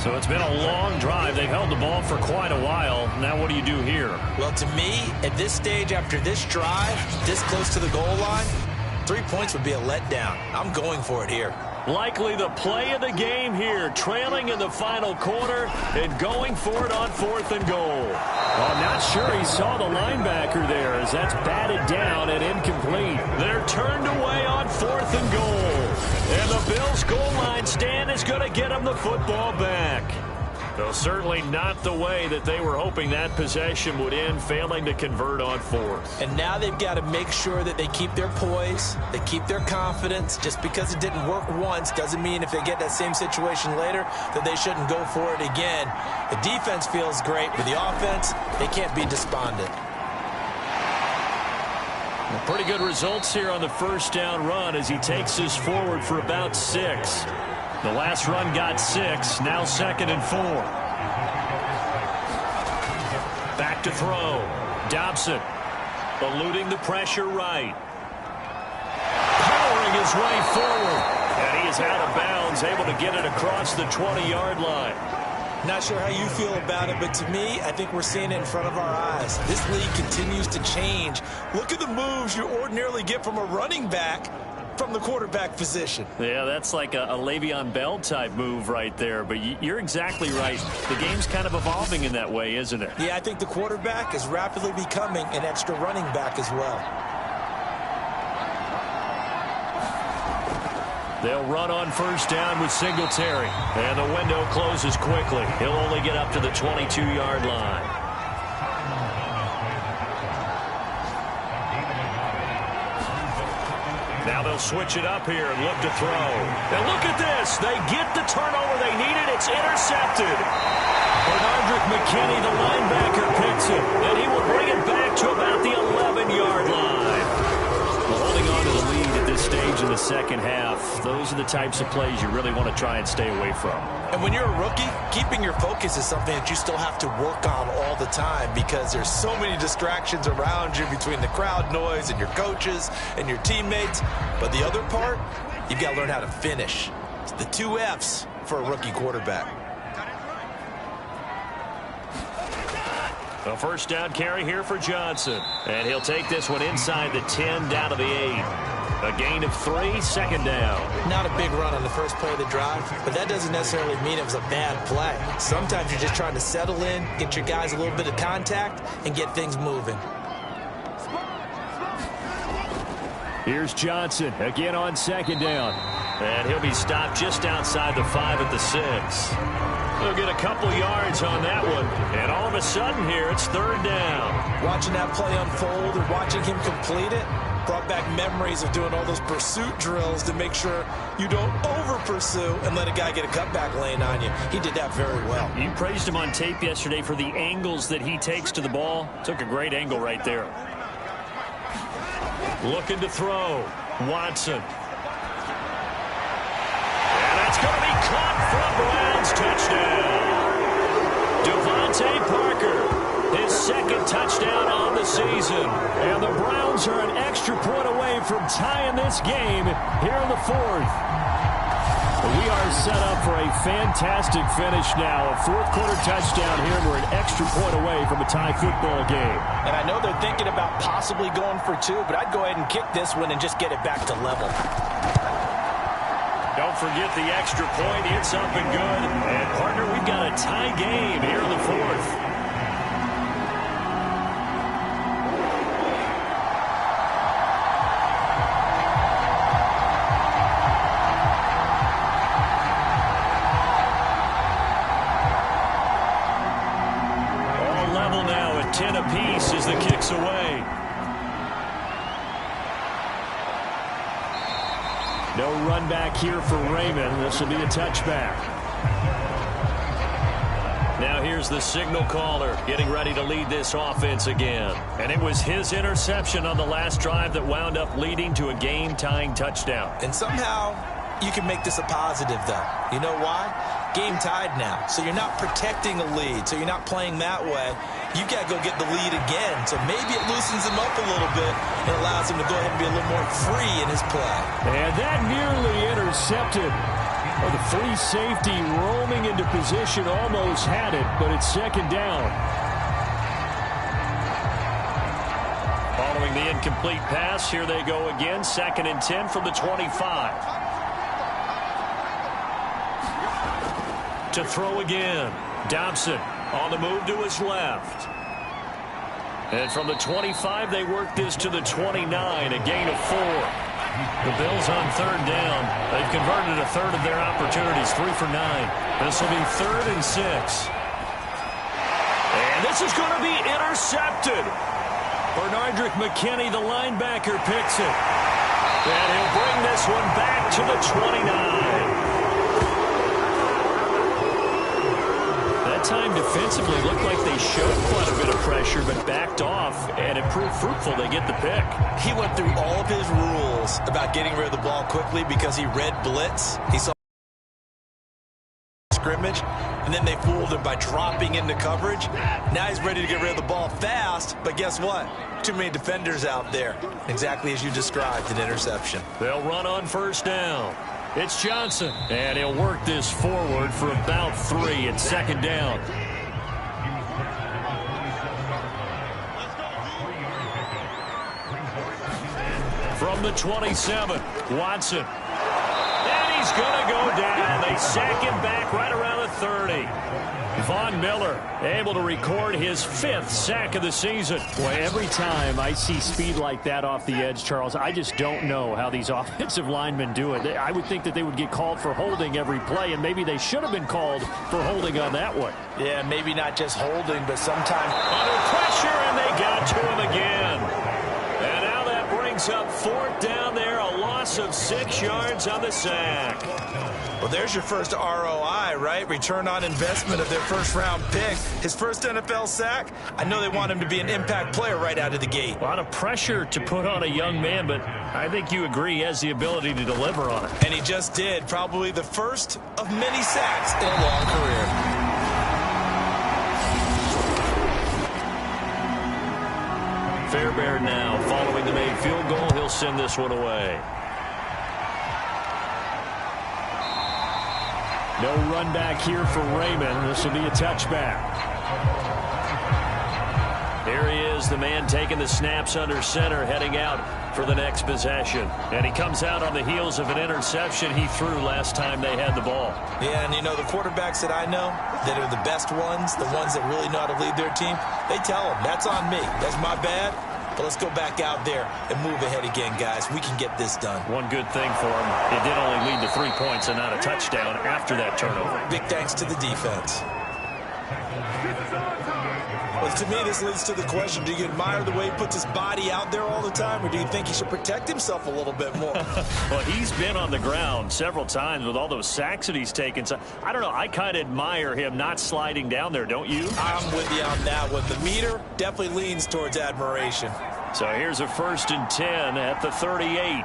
So it's been a long drive. They've held the ball for quite a while. Now what do you do here? Well, to me, at this stage, after this drive, this close to the goal line, 3 points would be a letdown. I'm going for it here. Likely the play of the game here, trailing in the final quarter and going for it on 4th and goal. Well, I'm not sure he saw the linebacker there as that's batted down and incomplete. They're turned away on 4th and goal. And the Bills' goal line stand is going to get them the football back. Though certainly not the way that they were hoping that possession would end, failing to convert on 4th. And now they've got to make sure that they keep their poise, they keep their confidence. Just because it didn't work once doesn't mean if they get that same situation later that they shouldn't go for it again. The defense feels great, but the offense, they can't be despondent. Pretty good results here on the first down run as he takes us forward for about 6. The last run got 6, now 2nd and 4. Back to throw. Dobson eluding the pressure right. Powering his way forward. And he is out of bounds, able to get it across the 20-yard line. Not sure how you feel about it, but to me, I think we're seeing it in front of our eyes. This league continues to change. Look at the moves you ordinarily get from a running back from the quarterback position. Yeah, that's like a Le'Veon Bell type move right there, but you're exactly right. The game's kind of evolving in that way, isn't it? Yeah, I think the quarterback is rapidly becoming an extra running back as well. They'll run on first down with Singletary. And the window closes quickly. He'll only get up to the 22-yard line. Now they'll switch it up here and look to throw. And look at this. They get the turnover they needed. It's intercepted. Bernardrick McKinney, the linebacker, picks it. And he will bring it back to about the 11-yard line. Holding on to the lead at this stage in the second half, those are the types of plays you really want to try and stay away from. And when you're a rookie, keeping your focus is something that you still have to work on all the time because there's so many distractions around you between the crowd noise and your coaches and your teammates. But the other part, you've got to learn how to finish. It's the 2 F's for a rookie quarterback. A first down carry here for Johnson. And he'll take this one inside the 10 down to the 8. A gain of 3, 2nd down. Not a big run on the first play of the drive, but that doesn't necessarily mean it was a bad play. Sometimes you're just trying to settle in, get your guys a little bit of contact, and get things moving. Here's Johnson again on 2nd down. And he'll be stopped just outside the 5 at the 6. They'll get a couple yards on that one. And all of a sudden here, it's 3rd down. Watching that play unfold and watching him complete it, Brought back memories of doing all those pursuit drills to make sure you don't over-pursue and let a guy get a cutback lane on you. He did that very well. You praised him on tape yesterday for the angles that he takes to the ball. Took a great angle right there. Looking to throw. Watson. And that's going to be caught from Browns. Touchdown. Devontae Parker. His second touchdown on the season. And the Browns are an extra point away from tying this game here in the fourth. We are set up for a fantastic finish now. A fourth-quarter touchdown here, and we're an extra point away from a tie football game. And I know they're thinking about possibly going for two, but I'd go ahead and kick this one and just get it back to level. Don't forget the extra point. It's up and good. And, partner, we've got a tie game here in the fourth. All level now at 10 apiece as the kick's away. No run back here for Raymond. This will be a touchback. Now here's the signal caller getting ready to lead this offense again. And it was his interception on the last drive that wound up leading to a game-tying touchdown. And somehow you can make this a positive, though. You know why? Game tied now. So you're not protecting a lead. So you're not playing that way. You've got to go get the lead again. So maybe it loosens him up a little bit and allows him to go ahead and be a little more free in his play. And that nearly intercepted. Well, the free safety roaming into position almost had it, but it's second down. Following the incomplete pass, here they go again. 2nd and 10 from the 25. To throw again. Dobson on the move to his left. And from the 25, they work this to the 29, a gain of 4. The Bills on 3rd down. They've converted a third of their opportunities, 3 for 9. This will be 3rd and 6. And this is going to be intercepted. Bernardrick McKinney, the linebacker, picks it. And he'll bring this one back to the 29. Time defensively looked like they showed quite a bit of pressure but backed off, and it proved fruitful. They get the pick. He went through all of his rules about getting rid of the ball quickly because he read blitz. He saw scrimmage, and then they fooled him by dropping into coverage. Now he's ready to get rid of the ball fast, but guess what? Too many defenders out there. Exactly as you described, an interception. They'll run on 1st down. It's Johnson, and he'll work this forward for about 3 at 2nd down. From the 27, Watson. And he's going to go down. They sack him back right around the 30. Von Miller able to record his 5th sack of the season. Boy, every time I see speed like that off the edge, Charles, I just don't know how these offensive linemen do it. I would think that they would get called for holding every play, and maybe they should have been called for holding on that one. Yeah, maybe not just holding, but sometimes under pressure, and they got to him again. And now that brings up 4th down there, a loss of 6 yards on the sack. Well, there's your first ROI, right? Return on investment of their first-round pick. His first NFL sack, I know they want him to be an impact player right out of the gate. A lot of pressure to put on a young man, but I think you agree he has the ability to deliver on it. And he just did. Probably the first of many sacks in a long career. Fairbairn now following the made field goal. He'll send this one away. No run back here for Raymond. This will be a touchback. Here he is, the man taking the snaps under center, heading out for the next possession. And he comes out on the heels of an interception he threw last time they had the ball. Yeah, and you know, the quarterbacks that I know that are the best ones, the ones that really know how to lead their team, they tell them, that's on me. That's my bad. But let's go back out there and move ahead again, guys. We can get this done. One good thing for him, it did only lead to 3 points and not a touchdown after that turnover. Big thanks to the defense. Well, To me, this leads to the question, do you admire the way he puts his body out there all the time, or do you think he should protect himself a little bit more? Well, he's been on the ground several times with all those sacks that he's taken. So, I don't know. I kind of admire him not sliding down there, don't you? I'm with you on that one. The meter definitely leans towards admiration. So here's a 1st and 10 at the 38.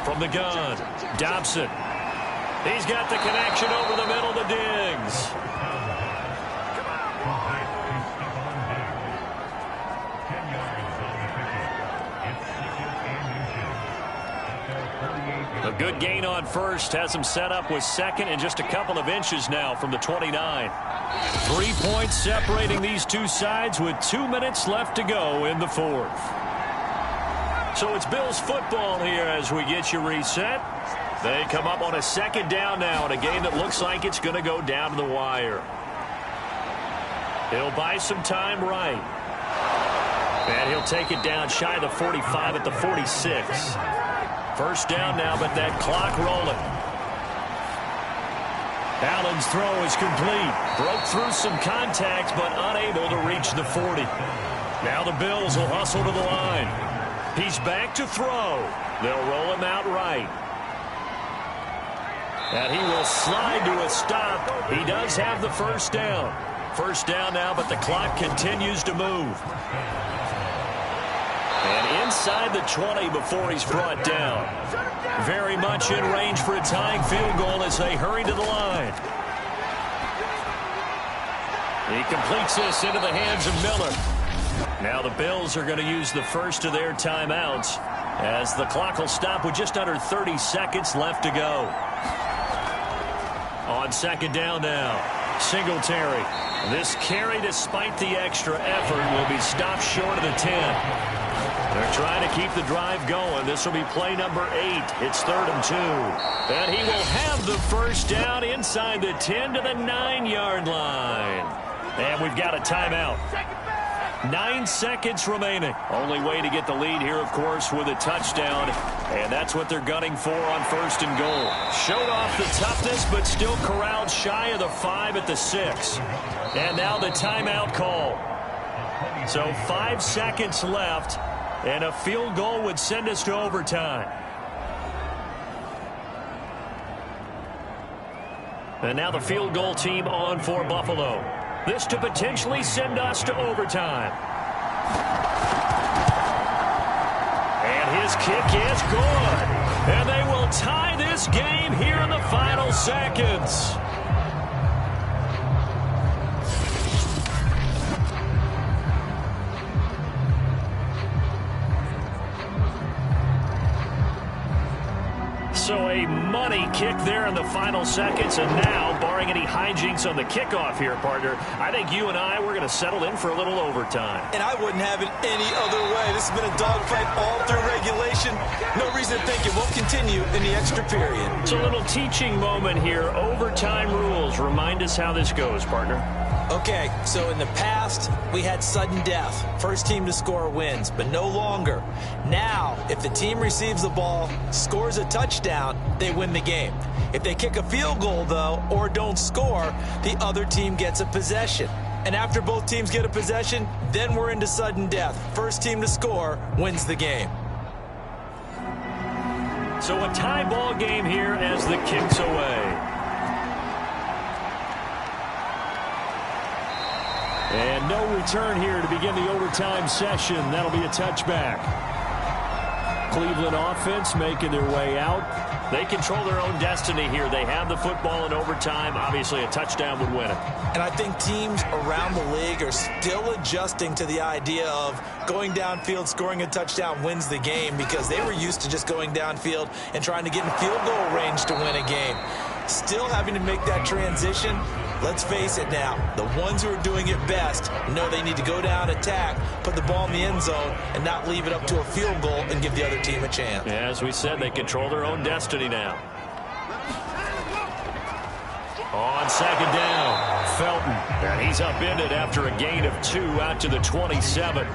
From the gun, Dobson. He's got the connection over the middle to Diggs. A good gain on first has him set up with second and just a couple of inches now from the 29. 3 points separating these two sides with 2 minutes left to go in the fourth. So it's Bills football here as we get you reset. They come up on a 2nd down now in a game that looks like it's going to go down to the wire. He'll buy some time right. And he'll take it down shy of the 45 at the 46. 1st down now, but that clock rolling. Allen's throw is complete. Broke through some contacts, but unable to reach the 40. Now the Bills will hustle to the line. He's back to throw. They'll roll him out right. And he will slide to a stop. He does have the 1st down. 1st down now, but the clock continues to move. And inside the 20 before he's brought down. Very much in range for a tying field goal as they hurry to the line. He completes this into the hands of Miller. Now the Bills are going to use the first of their timeouts as the clock will stop with just under 30 seconds left to go. On 2nd down now, Singletary. This carry, despite the extra effort, will be stopped short of the 10. They're trying to keep the drive going. This will be play number 8. It's 3rd and 2. And he will have the 1st down inside the 10 to the 9-yard line. And we've got a timeout. 9 seconds remaining. Only way to get the lead here, of course, with a touchdown. And that's what they're gunning for on 1st and goal. Showed off the toughness, but still corralled shy of the 5 at the 6. And now the timeout call. So 5 seconds left, and a field goal would send us to overtime. And now the field goal team on for Buffalo. This to potentially send us to overtime. And his kick is good. And they will tie this game here in the final seconds. So a money kick there in the final seconds, and now, barring any hijinks on the kickoff here, partner, I think you and I, we're going to settle in for a little overtime. And I wouldn't have it any other way. This has been a dogfight all through regulation. No reason to think it won't continue in the extra period. It's a little teaching moment here. Overtime rules. Remind us how this goes, partner. Okay, so in the past, we had sudden death. First team to score wins, but no longer. Now, if the team receives the ball, scores a touchdown, they win the game. If they kick a field goal, though, or don't score, the other team gets a possession. And after both teams get a possession, then we're into sudden death. First team to score wins the game. So a tie ball game here as the kick's away. And no return here to begin the overtime session. That'll be a touchback. Cleveland offense making their way out. They control their own destiny here. They have the football in overtime. Obviously, a touchdown would win it. And I think teams around the league are still adjusting to the idea of going downfield, scoring a touchdown wins the game, because they were used to just going downfield and trying to get in field goal range to win a game. Still having to make that transition. Let's face it now, the ones who are doing it best know they need to go down, attack, put the ball in the end zone, and not leave it up to a field goal and give the other team a chance. Yeah, as we said, they control their own destiny now. On 2nd down, Felton. And he's upended after a gain of 2 out to the 27.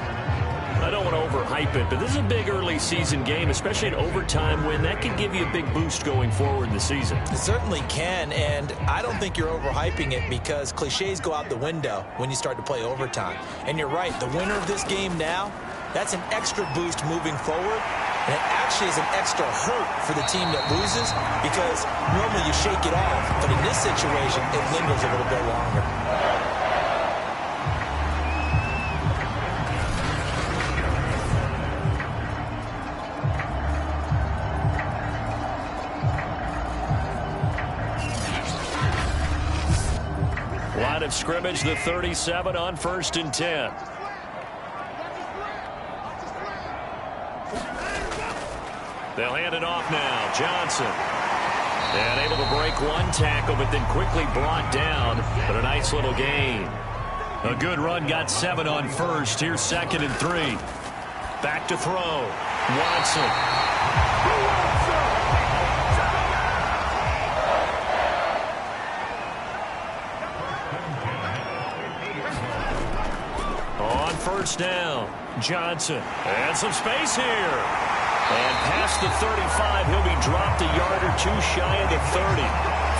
I don't want to overhype it, but this is a big early season game, especially an overtime win. That can give you a big boost going forward in the season. It certainly can, and I don't think you're overhyping it because cliches go out the window when you start to play overtime. And you're right, the winner of this game now, that's an extra boost moving forward. And it actually is an extra hurt for the team that loses because normally you shake it off. But in this situation, it lingers a little bit longer. Line of scrimmage, the 37 on 1st and 10. They'll hand it off now. Johnson. And able to break one tackle, but then quickly brought down. But a nice little gain. A good run, got 7 on 1st. Here's 2nd and 3. Back to throw. Watson. On 1st down. Johnson. And some space here. And past the 35, he'll be dropped a yard or two shy of the 30.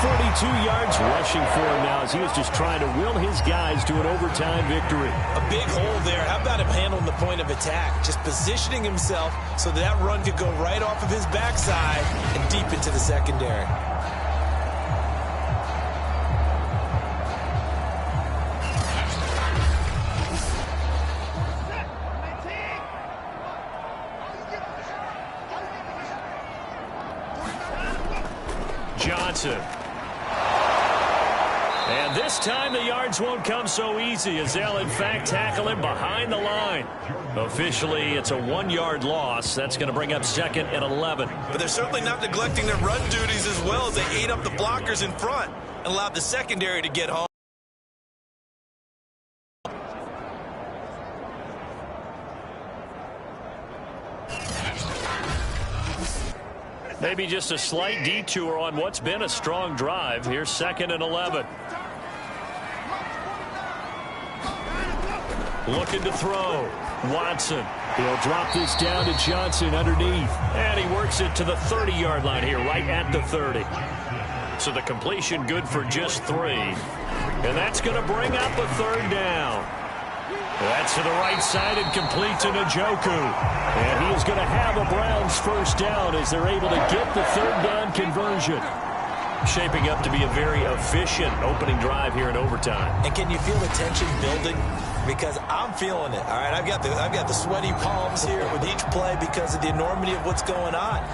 42 yards rushing for him now as he was just trying to will his guys to an overtime victory. A big hole there. How about him handling the point of attack? Just positioning himself so that run could go right off of his backside and deep into the secondary. Johnson. And this time the yards won't come so easy as they'll in fact tackle him behind the line. Officially, it's a 1-yard loss. That's going to bring up 2nd and 11. But they're certainly not neglecting their run duties as well as they ate up the blockers in front and allowed the secondary to get home. Maybe just a slight detour on what's been a strong drive. Here's 2nd and 11. Looking to throw. Watson. He'll drop this down to Johnson underneath. And he works it to the 30-yard line here, right at the 30. So the completion good for just 3. And that's going to bring up a 3rd down. That's to the right side and complete to Njoku. And he is going to have a Browns first down as they're able to get the 3rd down conversion. Shaping up to be a very efficient opening drive here in overtime. And can you feel the tension building? Because I'm feeling it. All right, I've got the sweaty palms here with each play because of the enormity of what's going on.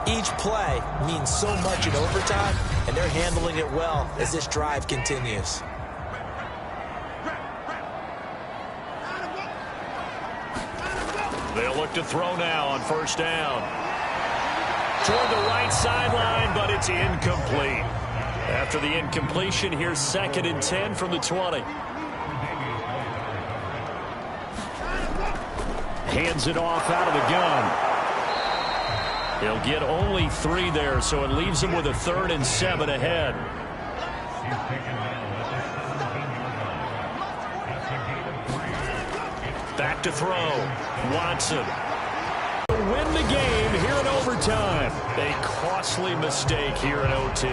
Each play means so much in overtime, and they're handling it well as this drive continues. They'll look to throw now on 1st down. Toward the right sideline, but it's incomplete. After the incompletion, here's 2nd and 10 from the 20. Hands it off out of the gun. He'll get only 3 there, so it leaves him with a 3rd and 7 ahead. Back to throw. Watson. Win the game here in overtime. A costly mistake here in OT.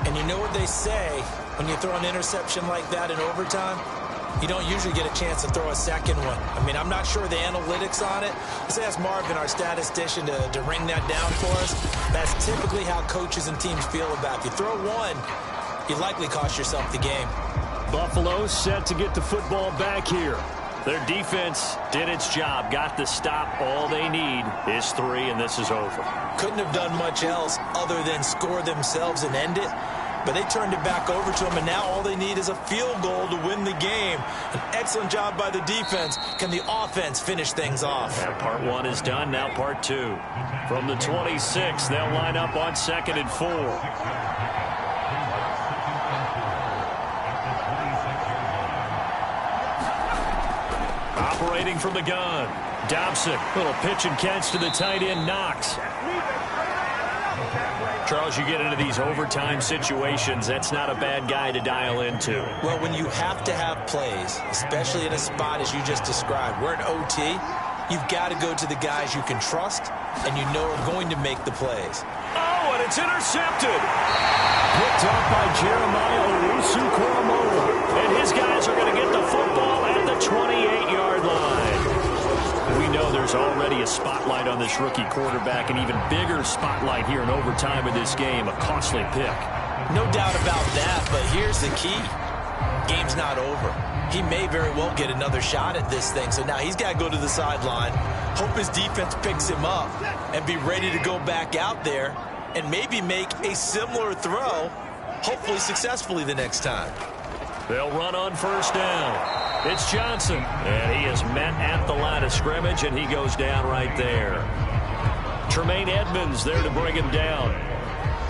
And you know what they say when you throw an interception like that in overtime? You don't usually get a chance to throw a second one. I mean, I'm not sure the analytics on it. Let's ask Marvin, our statistician, to ring that down for us. That's typically how coaches and teams feel about it. If you throw one, you likely cost yourself the game. Buffalo set to get the football back here. Their defense did its job, got the stop. All they need is 3, and this is over. Couldn't have done much else other than score themselves and end it. But they turned it back over to them, and now all they need is a field goal to win the game. An excellent job by the defense. Can the offense finish things off? And part 1 is done, now part 2. From the 26, they'll line up on 2nd and 4. Operating from the gun. Dobson, little pitch and catch to the tight end, Knox. Charles, you get into these overtime situations, that's not a bad guy to dial into. Well, when you have to have plays, especially in a spot as you just described, we're in OT, you've got to go to the guys you can trust and you know are going to make the plays. Oh, and it's intercepted. Picked up by Jeremiah Owusu-Koramoah. And his guys are going to get the football at the 28-yard line. We know there's already a spotlight on this rookie quarterback, an even bigger spotlight here in overtime of this game, a costly pick. No doubt about that, but here's the key. Game's not over. He may very well get another shot at this thing, so now he's got to go to the sideline, hope his defense picks him up, and be ready to go back out there and maybe make a similar throw, hopefully successfully the next time. They'll run on first down. It's Johnson, and he is met at the line of scrimmage, and he goes down right there. Tremaine Edmonds there to bring him down.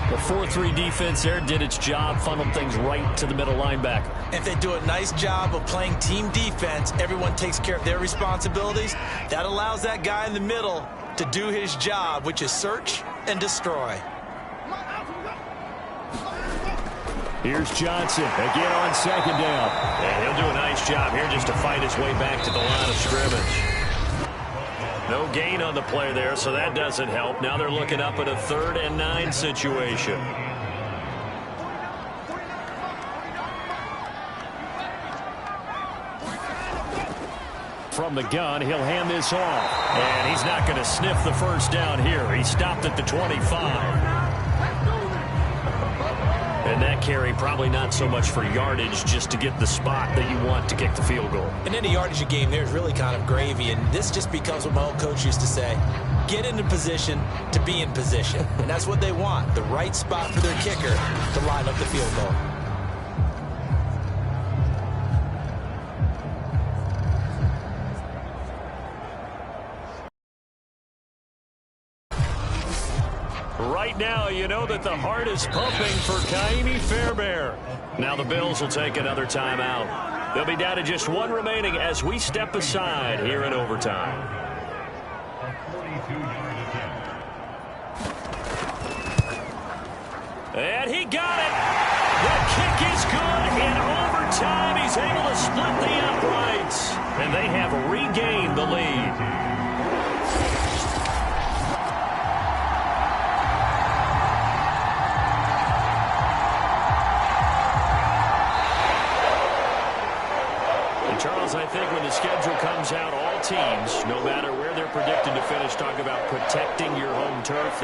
The 4-3 defense there did its job, funneled things right to the middle linebacker. If they do a nice job of playing team defense, everyone takes care of their responsibilities. That allows that guy in the middle to do his job, which is search and destroy. Here's Johnson again on second down. And he'll do a nice job here just to fight his way back to the line of scrimmage. No gain on the play there, so that doesn't help. Now they're looking up at a 3rd and 9 situation. From the gun, he'll hand this off. And he's not going to sniff the first down here. He stopped at the 25. And that carry probably not so much for yardage, just to get the spot that you want to kick the field goal. And any yardage game there is really kind of gravy, and this just becomes what my old coach used to say. Get into position to be in position. And that's what they want, the right spot for their kicker to line up the field goal. Right now, you know that the heart is pumping for Kaimi Fairbairn. Now the Bills will take another timeout. They'll be down to just one remaining as we step aside here in overtime. And he got it. The kick is good. In overtime, he's able to split the uprights. And they have regained the lead. Charles, I think when the schedule comes out, all teams, no matter where they're predicted to finish, talk about protecting your home turf.